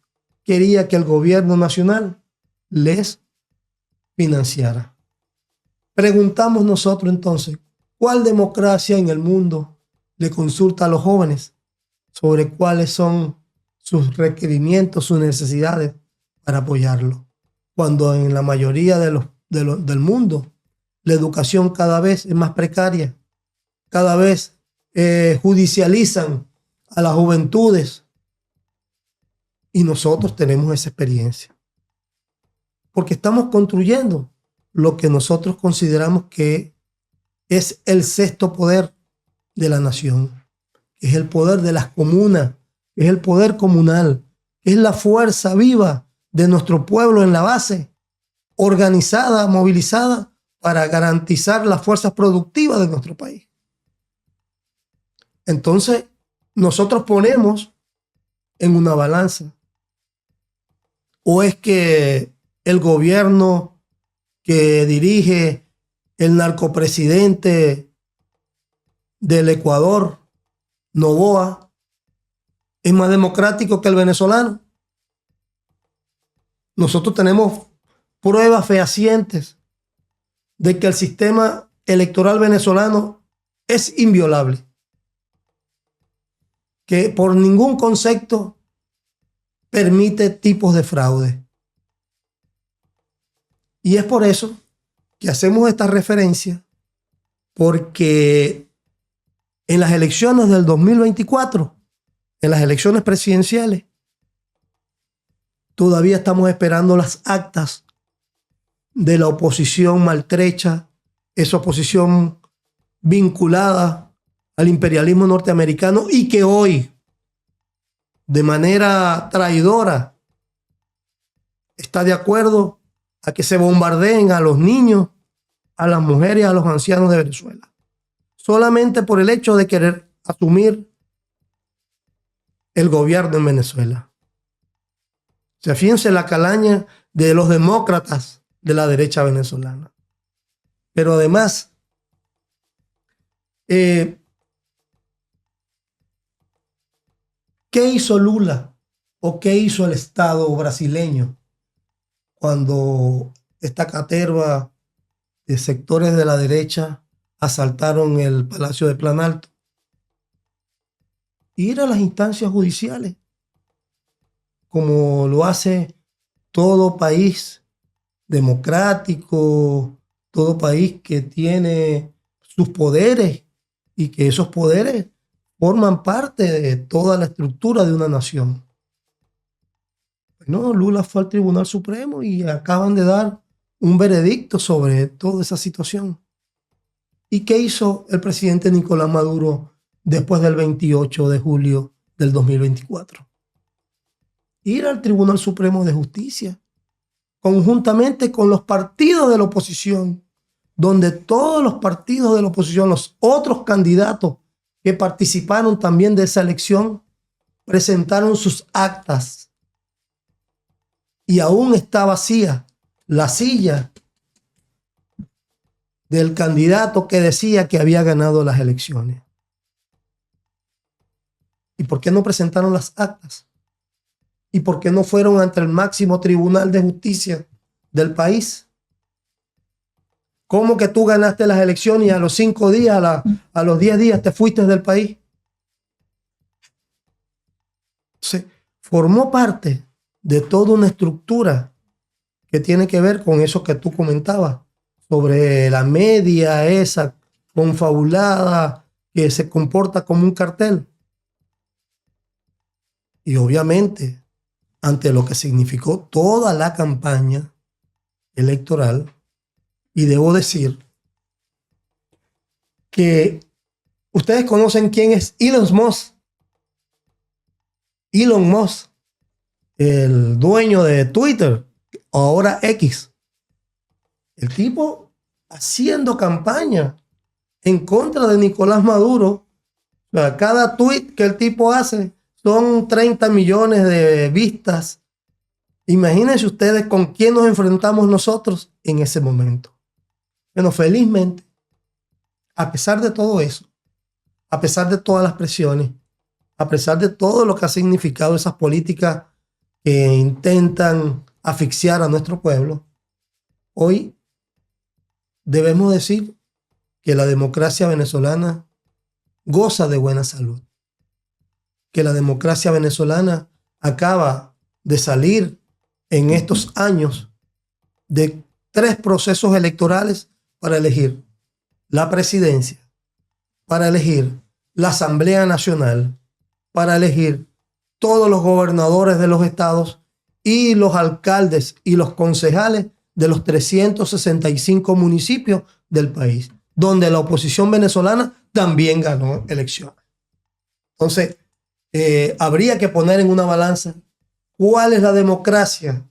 quería que el gobierno nacional les financiara. Preguntamos nosotros entonces, ¿cuál democracia en el mundo le consulta a los jóvenes sobre cuáles son sus requerimientos, sus necesidades para apoyarlo? Cuando en la mayoría del mundo la educación cada vez es más precaria, cada vez judicializan a las juventudes. Y nosotros tenemos esa experiencia. Porque estamos construyendo lo que nosotros consideramos que es el sexto poder de la nación. Es el poder de las comunas, es el poder comunal, es la fuerza viva de nuestro pueblo en la base, organizada, movilizada para garantizar las fuerzas productivas de nuestro país. Entonces, nosotros ponemos en una balanza. ¿O es que el gobierno que dirige el narcopresidente del Ecuador, Noboa, es más democrático que el venezolano? Nosotros tenemos pruebas fehacientes de que el sistema electoral venezolano es inviolable, que por ningún concepto permite tipos de fraude. Y es por eso que hacemos esta referencia, porque en las elecciones del 2024, en las elecciones presidenciales, todavía estamos esperando las actas de la oposición maltrecha, esa oposición vinculada al imperialismo norteamericano y que hoy, de manera traidora, está de acuerdo a que se bombardeen a los niños, a las mujeres y a los ancianos de Venezuela, solamente por el hecho de querer asumir el gobierno en Venezuela. O sea, fíjense la calaña de los demócratas de la derecha venezolana. Pero además, ¿qué hizo Lula o qué hizo el Estado brasileño cuando esta caterva de sectores de la derecha asaltaron el Palacio de Planalto? Ir a las instancias judiciales, como lo hace todo país democrático, todo país que tiene sus poderes y que esos poderes forman parte de toda la estructura de una nación. Bueno, Lula fue al Tribunal Supremo y acaban de dar un veredicto sobre toda esa situación. ¿Y qué hizo el presidente Nicolás Maduro después del 28 de julio del 2024? Ir al Tribunal Supremo de Justicia, conjuntamente con los partidos de la oposición, donde todos los partidos de la oposición, los otros candidatos que participaron también de esa elección, presentaron sus actas. Y aún está vacía la silla del candidato que decía que había ganado las elecciones. ¿Y por qué no presentaron las actas? ¿Y por qué no fueron ante el máximo tribunal de justicia del país? ¿Cómo que tú ganaste las elecciones y a los 5 días, a los 10 días te fuiste del país? Entonces, formó parte de toda una estructura que tiene que ver con eso que tú comentabas, sobre la media esa confabulada que se comporta como un cartel. Y obviamente, ante lo que significó toda la campaña electoral, y debo decir que ustedes conocen quién es Elon Musk. Elon Musk, el dueño de Twitter, ahora X. El tipo haciendo campaña en contra de Nicolás Maduro. O sea, cada tweet que el tipo hace son 30 millones de vistas. Imagínense ustedes con quién nos enfrentamos nosotros en ese momento. Bueno, felizmente, a pesar de todo eso, a pesar de todas las presiones, a pesar de todo lo que ha significado esas políticas que intentan asfixiar a nuestro pueblo, hoy debemos decir que la democracia venezolana goza de buena salud, que la democracia venezolana acaba de salir en estos años de 3 procesos electorales para elegir la presidencia, para elegir la Asamblea Nacional, para elegir todos los gobernadores de los estados y los alcaldes y los concejales de los 365 municipios del país, donde la oposición venezolana también ganó elecciones. Entonces, habría que poner en una balanza cuál es la democracia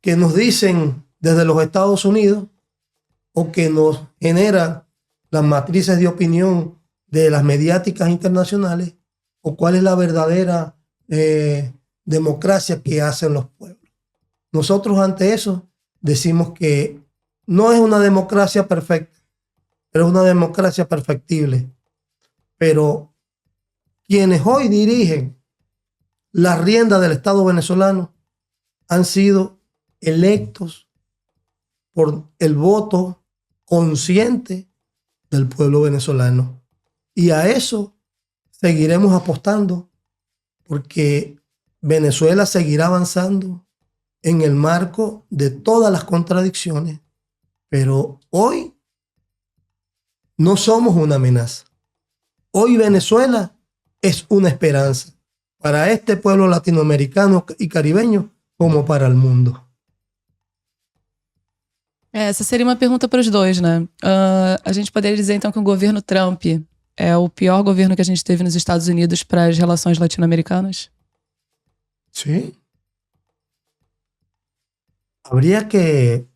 que nos dicen desde los Estados Unidos o que nos genera las matrices de opinión de las mediáticas internacionales, o cuál es la verdadera democracia que hacen los pueblos. Nosotros ante eso decimos que no es una democracia perfecta, pero es una democracia perfectible. Pero quienes hoy dirigen la rienda del Estado venezolano han sido electos por el voto consciente del pueblo venezolano. Y a eso seguiremos apostando, porque Venezuela seguirá avanzando en el marco de todas las contradicciones, pero hoy no somos una amenaza. Hoy Venezuela es una esperanza para este pueblo latinoamericano y caribeño como para el mundo. Essa seria uma pergunta para os dois, né? A gente poderia dizer, então, que o governo Trump é o pior governo que a gente teve nos Estados Unidos para as relações latino-americanas? Sí. Habría que...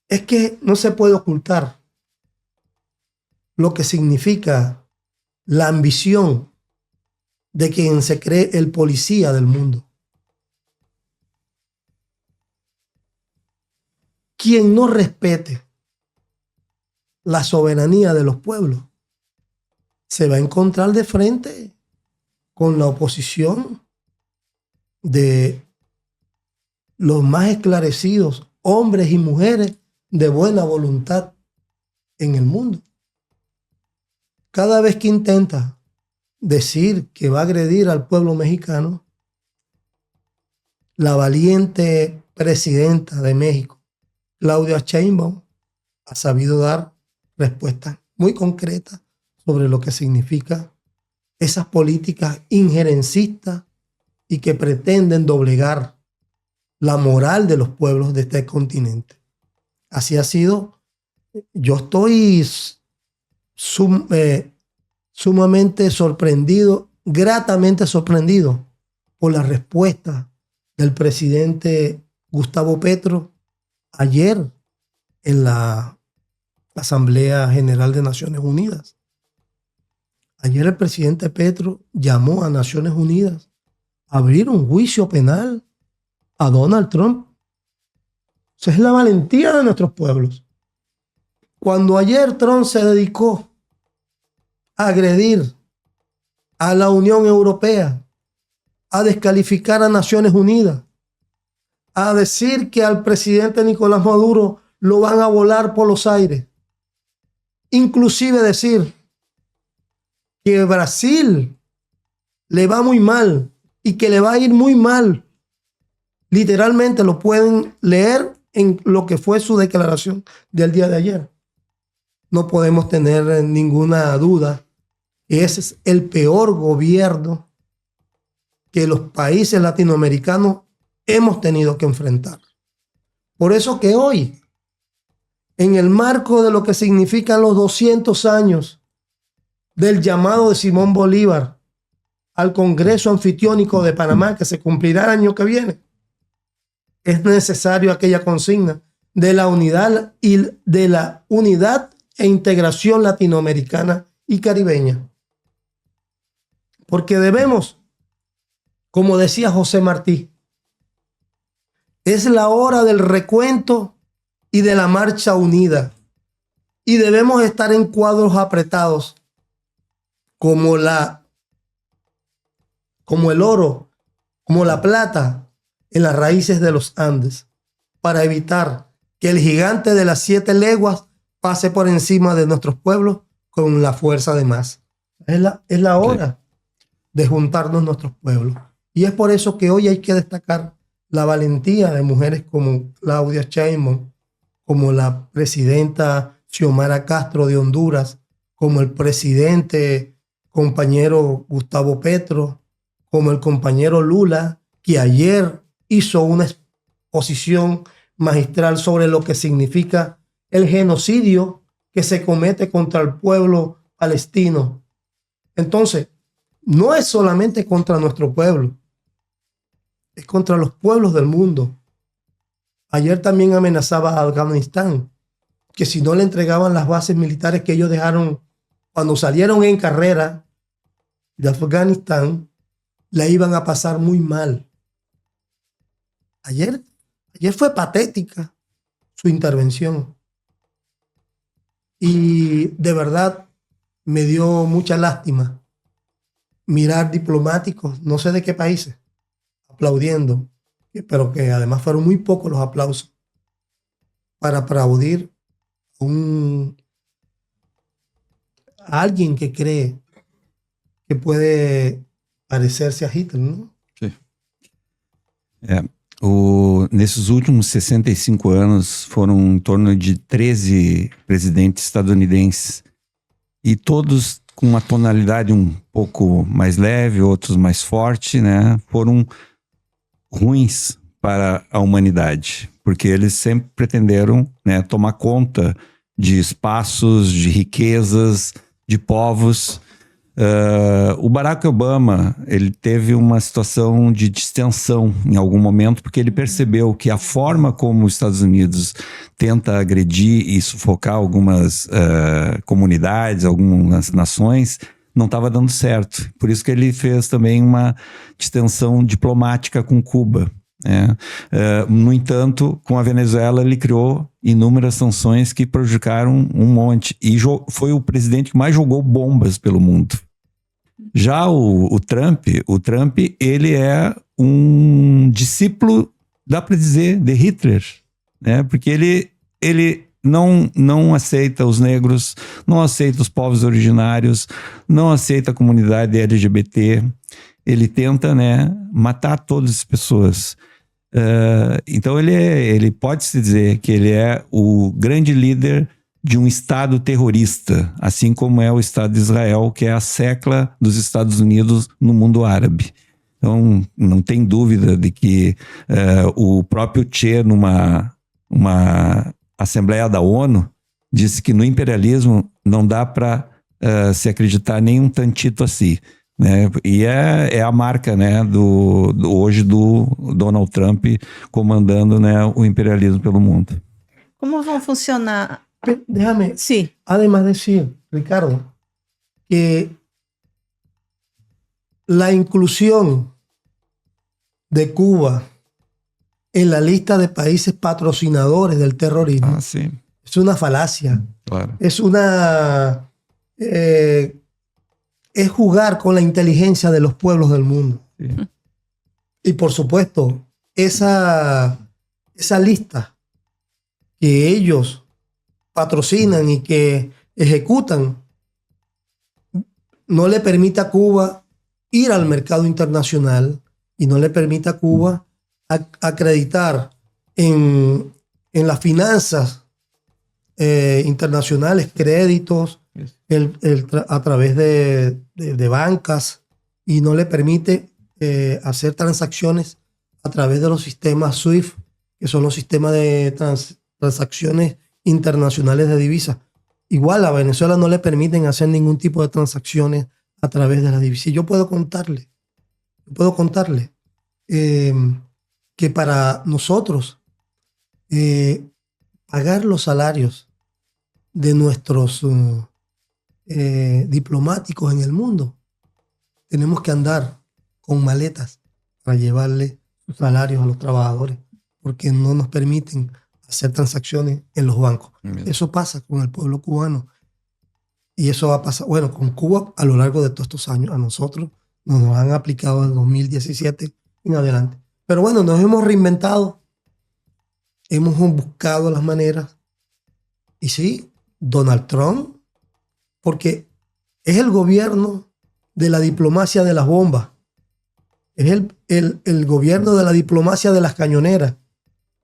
Es que no se puede ocultar lo que significa la ambición de quien se cree el policía del mundo. Quien no respete la soberanía de los pueblos se va a encontrar de frente con la oposición de los más esclarecidos hombres y mujeres de buena voluntad en el mundo. Cada vez que intenta decir que va a agredir al pueblo mexicano, la valiente presidenta de México, Claudia Sheinbaum, ha sabido dar respuestas muy concretas sobre lo que significa esas políticas injerencistas y que pretenden doblegar la moral de los pueblos de este continente. Así ha sido. Yo estoy sumamente sorprendido, gratamente sorprendido por la respuesta del presidente Gustavo Petro ayer en la Asamblea General de Naciones Unidas. Ayer el presidente Petro llamó a Naciones Unidas a abrir un juicio penal a Donald Trump. Esa es la valentía de nuestros pueblos. Cuando ayer Trump se dedicó a agredir a la Unión Europea, a descalificar a Naciones Unidas, a decir que al presidente Nicolás Maduro lo van a volar por los aires. Inclusive decir que Brasil le va muy mal y que le va a ir muy mal. Literalmente lo pueden leer en lo que fue su declaración del día de ayer. No podemos tener ninguna duda. Ese es el peor gobierno que los países latinoamericanos hemos tenido que enfrentar. Por eso que hoy, en el marco de lo que significan los 200 años del llamado de Simón Bolívar al Congreso Anfitriónico de Panamá, que se cumplirá el año que viene, es necesario aquella consigna de la unidad e integración latinoamericana y caribeña. Porque debemos, como decía José Martí, es la hora del recuento y de la marcha unida. Y debemos estar en cuadros apretados como el oro, como la plata en las raíces de los Andes, para evitar que el gigante de las 7 leguas pase por encima de nuestros pueblos con la fuerza de más. Es la hora de juntarnos nuestros pueblos. Y es por eso que hoy hay que destacar la valentía de mujeres como Claudia Sheinbaum, como la presidenta Xiomara Castro de Honduras, como el presidente compañero Gustavo Petro, como el compañero Lula, que ayer hizo una exposición magistral sobre lo que significa el genocidio que se comete contra el pueblo palestino. Entonces, no es solamente contra nuestro pueblo, es contra los pueblos del mundo. Ayer también amenazaba a Afganistán, que si no le entregaban las bases militares que ellos dejaron cuando salieron en carrera de Afganistán, la iban a pasar muy mal. Ayer fue patética su intervención. Y de verdad me dio mucha lástima mirar diplomáticos, no sé de qué países, aplaudiendo, pero que además fueron muy pocos los aplausos para aplaudir a alguien que cree que puede parecerse a Hitler, ¿no? Sí. Nesses últimos 65 anos foram em torno de 13 presidentes estadunidenses e todos com uma tonalidade um pouco mais leve, outros mais forte, né? Foram ruins para a humanidade, porque eles sempre pretenderam, né, tomar conta de espaços, de riquezas, de povos. O Barack Obama, ele teve uma situação de distensão em algum momento, porque ele percebeu que a forma como os Estados Unidos tenta agredir e sufocar algumas comunidades, algumas nações, não estava dando certo. Por isso que ele fez também uma distensão diplomática com Cuba. No entanto, com a Venezuela, ele criou inúmeras sanções que prejudicaram um monte. E foi o presidente que mais jogou bombas pelo mundo. Já o Trump, ele é um discípulo, dá para dizer, de Hitler, né? Porque ele não aceita os negros, não aceita os povos originários, não aceita a comunidade LGBT. Ele tenta, né, matar todas as pessoas. Então ele pode-se dizer que ele é o grande líder de um Estado terrorista, assim como é o Estado de Israel, que é a secla dos Estados Unidos no mundo árabe. Então não tem dúvida de que o próprio Che, numa Assembleia da ONU, disse que no imperialismo não dá para se acreditar nem um tantito assim. Né? E é a marca, né, hoje do Donald Trump comandando, né, o imperialismo pelo mundo. Como vão funcionar? Déjame, Sí. además decir, Ricardo, que la inclusión de Cuba en la lista de países patrocinadores del terrorismo sí. Es una falacia. Claro. Es una es jugar con la inteligencia de los pueblos del mundo. Sí. Y por supuesto, esa lista que ellos patrocinan y que ejecutan no le permite a Cuba ir al mercado internacional y no le permite a Cuba acreditar en las finanzas internacionales créditos a través de bancas, y no le permite hacer transacciones a través de los sistemas SWIFT, que son los sistemas de transacciones internacionales de divisas. Igual a Venezuela no le permiten hacer ningún tipo de transacciones a través de la divisa. Y yo puedo contarle que para nosotros pagar los salarios de nuestros diplomáticos en el mundo, tenemos que andar con maletas para llevarle sus salarios a los trabajadores, porque no nos permiten hacer transacciones en los bancos. Eso pasa con el pueblo cubano. Y eso va a pasar, bueno, con Cuba a lo largo de todos estos años. A nosotros nos han aplicado en 2017 en adelante. Pero bueno, nos hemos reinventado. Hemos buscado las maneras. Y sí, Donald Trump, porque es el gobierno de la diplomacia de las bombas. Es el gobierno de la diplomacia de las cañoneras.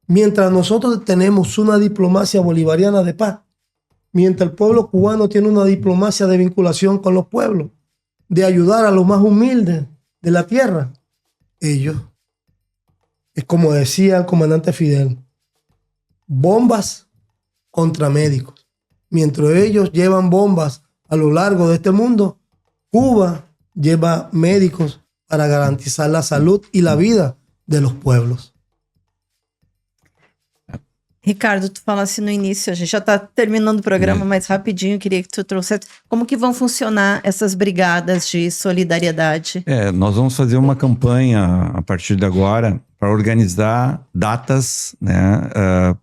Mientras nosotros tenemos una diplomacia bolivariana de paz, mientras el pueblo cubano tiene una diplomacia de vinculación con los pueblos, de ayudar a los más humildes de la tierra, ellos, es como decía el comandante Fidel, bombas contra médicos. Mientras ellos llevan bombas a lo largo de este mundo, Cuba lleva médicos para garantizar la salud y la vida de los pueblos. Ricardo, tu falasse no início, a gente já está terminando o programa, mas rapidinho, queria que tu trouxesse como que vão funcionar essas brigadas de solidariedade. Nós vamos fazer uma campanha a partir de agora para organizar datas, né,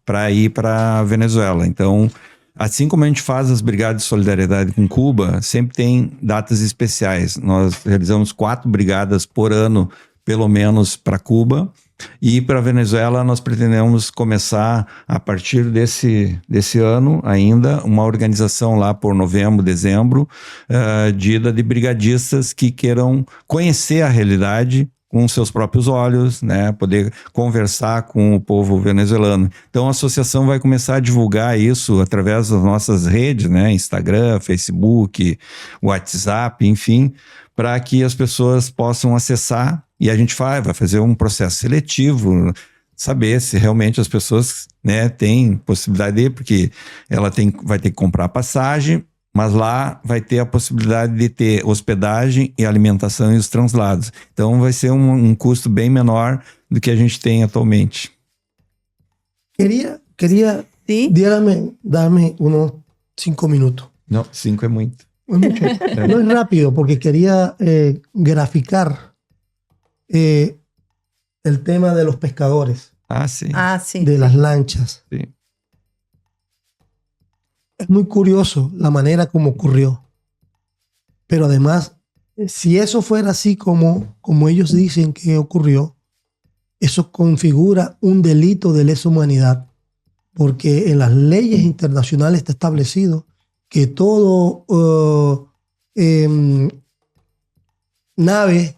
para ir para a Venezuela. Então, assim como a gente faz as brigadas de solidariedade com Cuba, sempre tem datas especiais. Nós realizamos 4 brigadas por ano, pelo menos para Cuba. E para a Venezuela nós pretendemos começar a partir desse ano ainda uma organização lá por novembro, dezembro, de ida de brigadistas que queiram conhecer a realidade com seus próprios olhos, né, poder conversar com o povo venezuelano. Então a associação vai começar a divulgar isso através das nossas redes, né, Instagram, Facebook, WhatsApp, enfim, para que as pessoas possam acessar. E a gente vai fazer um processo seletivo, saber se realmente as pessoas, né, têm possibilidade de ir, porque ela vai ter que comprar passagem, mas lá vai ter a possibilidade de ter hospedagem e alimentação e os translados. Então vai ser um custo bem menor do que a gente tem atualmente. Queria ¿Sí? darme unos 5 minutos. Não, 5 é muito. No es mucho. No es rápido, porque quería graficar el tema de los pescadores, Ah, sim. Ah, sim. de las lanchas. Sim. Es muy curioso la manera como ocurrió. Pero además, si eso fuera así como ellos dicen que ocurrió, eso configura un delito de lesa humanidad, porque en las leyes internacionales está establecido que todo nave,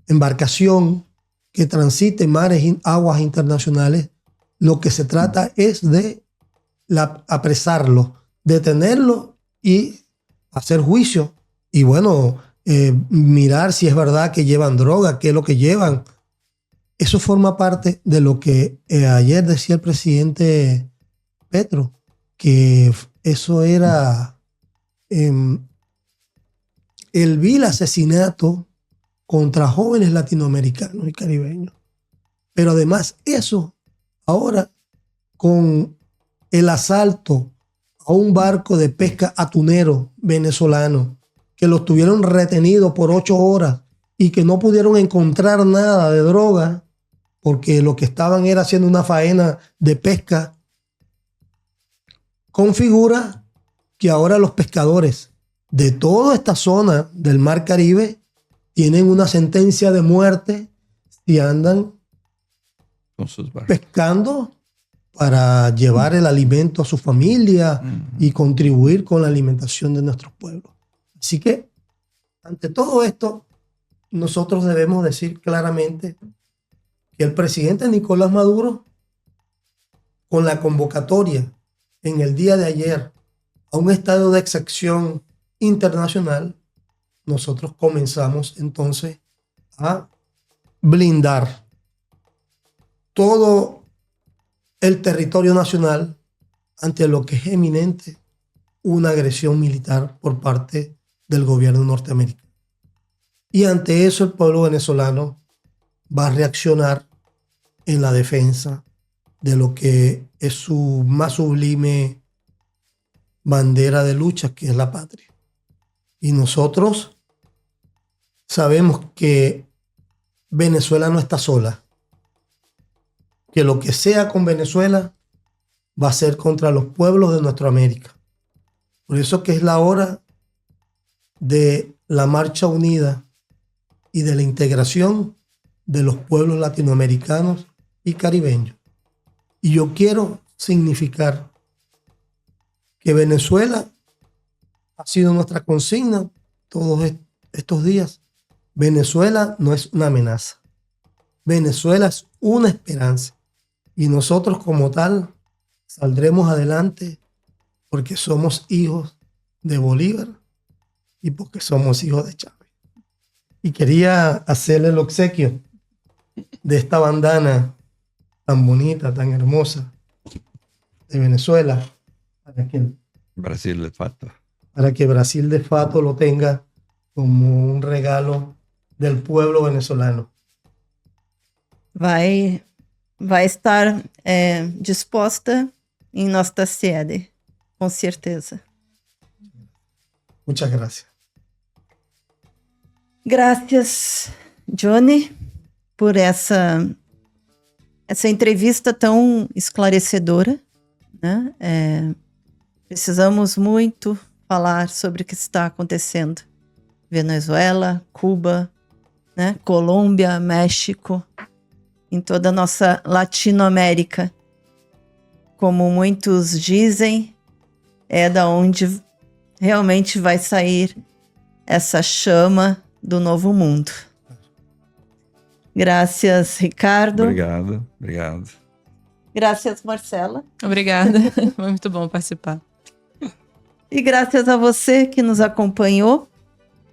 embarcación que transite mares, aguas internacionales, lo que se trata es de apresarlo, detenerlo y hacer juicio. Y bueno, mirar si es verdad que llevan droga, qué es lo que llevan. Eso forma parte de lo que ayer decía el presidente Petro, que eso era el vil asesinato contra jóvenes latinoamericanos y caribeños. Pero además eso, ahora con el asalto a un barco de pesca atunero venezolano, que los tuvieron retenidos por 8 horas y que no pudieron encontrar nada de droga, porque lo que estaban era haciendo una faena de pesca, configura que ahora los pescadores de toda esta zona del Mar Caribe tienen una sentencia de muerte si andan con sus barcos pescando para llevar el alimento a su familia y contribuir con la alimentación de nuestros pueblos. Así que, ante todo esto, nosotros debemos decir claramente que el presidente Nicolás Maduro, con la convocatoria en el día de ayer a un estado de excepción internacional, nosotros comenzamos entonces a blindar todo el territorio nacional ante lo que es eminente una agresión militar por parte del gobierno norteamericano. Y ante eso el pueblo venezolano va a reaccionar en la defensa de lo que es su más sublime bandera de lucha, que es la patria. Y nosotros sabemos que Venezuela no está sola, que lo que sea con Venezuela va a ser contra los pueblos de nuestra América. Por eso que es la hora de la marcha unida y de la integración de los pueblos latinoamericanos y caribeños. Y yo quiero significar que Venezuela ha sido nuestra consigna todos estos días. Venezuela no es una amenaza. Venezuela es una esperanza. Y nosotros como tal saldremos adelante porque somos hijos de Bolívar y porque somos hijos de Chávez. Y quería hacerle el obsequio de esta bandana tan bonita, tan hermosa de Venezuela para que Brasil de Fato. Para que Brasil de Fato lo tenga como un regalo del pueblo venezolano. Vai estar disposta em nossa sede, com certeza. Muchas gracias. Gracias, Johnny, por essa entrevista tão esclarecedora, né? Precisamos muito falar sobre o que está acontecendo. Venezuela, Cuba, né? Colômbia, México, em toda a nossa Latinoamérica. Como muitos dizem, é da onde realmente vai sair essa chama do novo mundo. Graças, Ricardo. Obrigado. Graças, Marcela. Obrigada. Foi muito bom participar. E graças a você que nos acompanhou,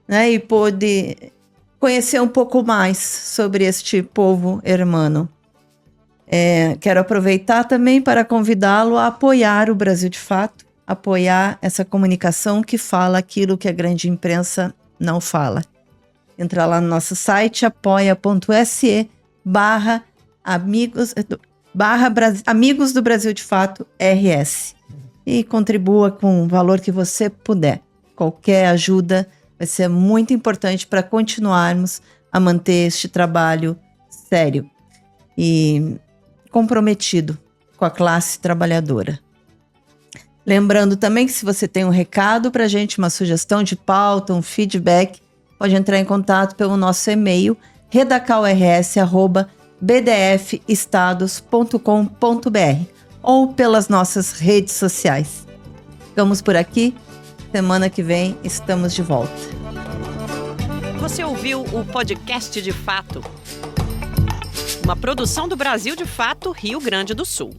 né, e pôde conhecer um pouco mais sobre este povo hermano. Quero aproveitar também para convidá-lo a apoiar o Brasil de Fato, apoiar essa comunicação que fala aquilo que a grande imprensa não fala. Entra lá no nosso site apoia.se/amigos do Brasil de Fato RS e contribua com o valor que você puder. Qualquer ajuda vai ser muito importante para continuarmos a manter este trabalho sério e comprometido com a classe trabalhadora. Lembrando também que se você tem um recado para a gente, uma sugestão de pauta, um feedback, pode entrar em contato pelo nosso e-mail redacalrs@bdfestados.com.br ou pelas nossas redes sociais. Ficamos por aqui. Semana que vem estamos de volta. Você ouviu o Podcast de Fato, uma produção do Brasil de Fato, Rio Grande do Sul.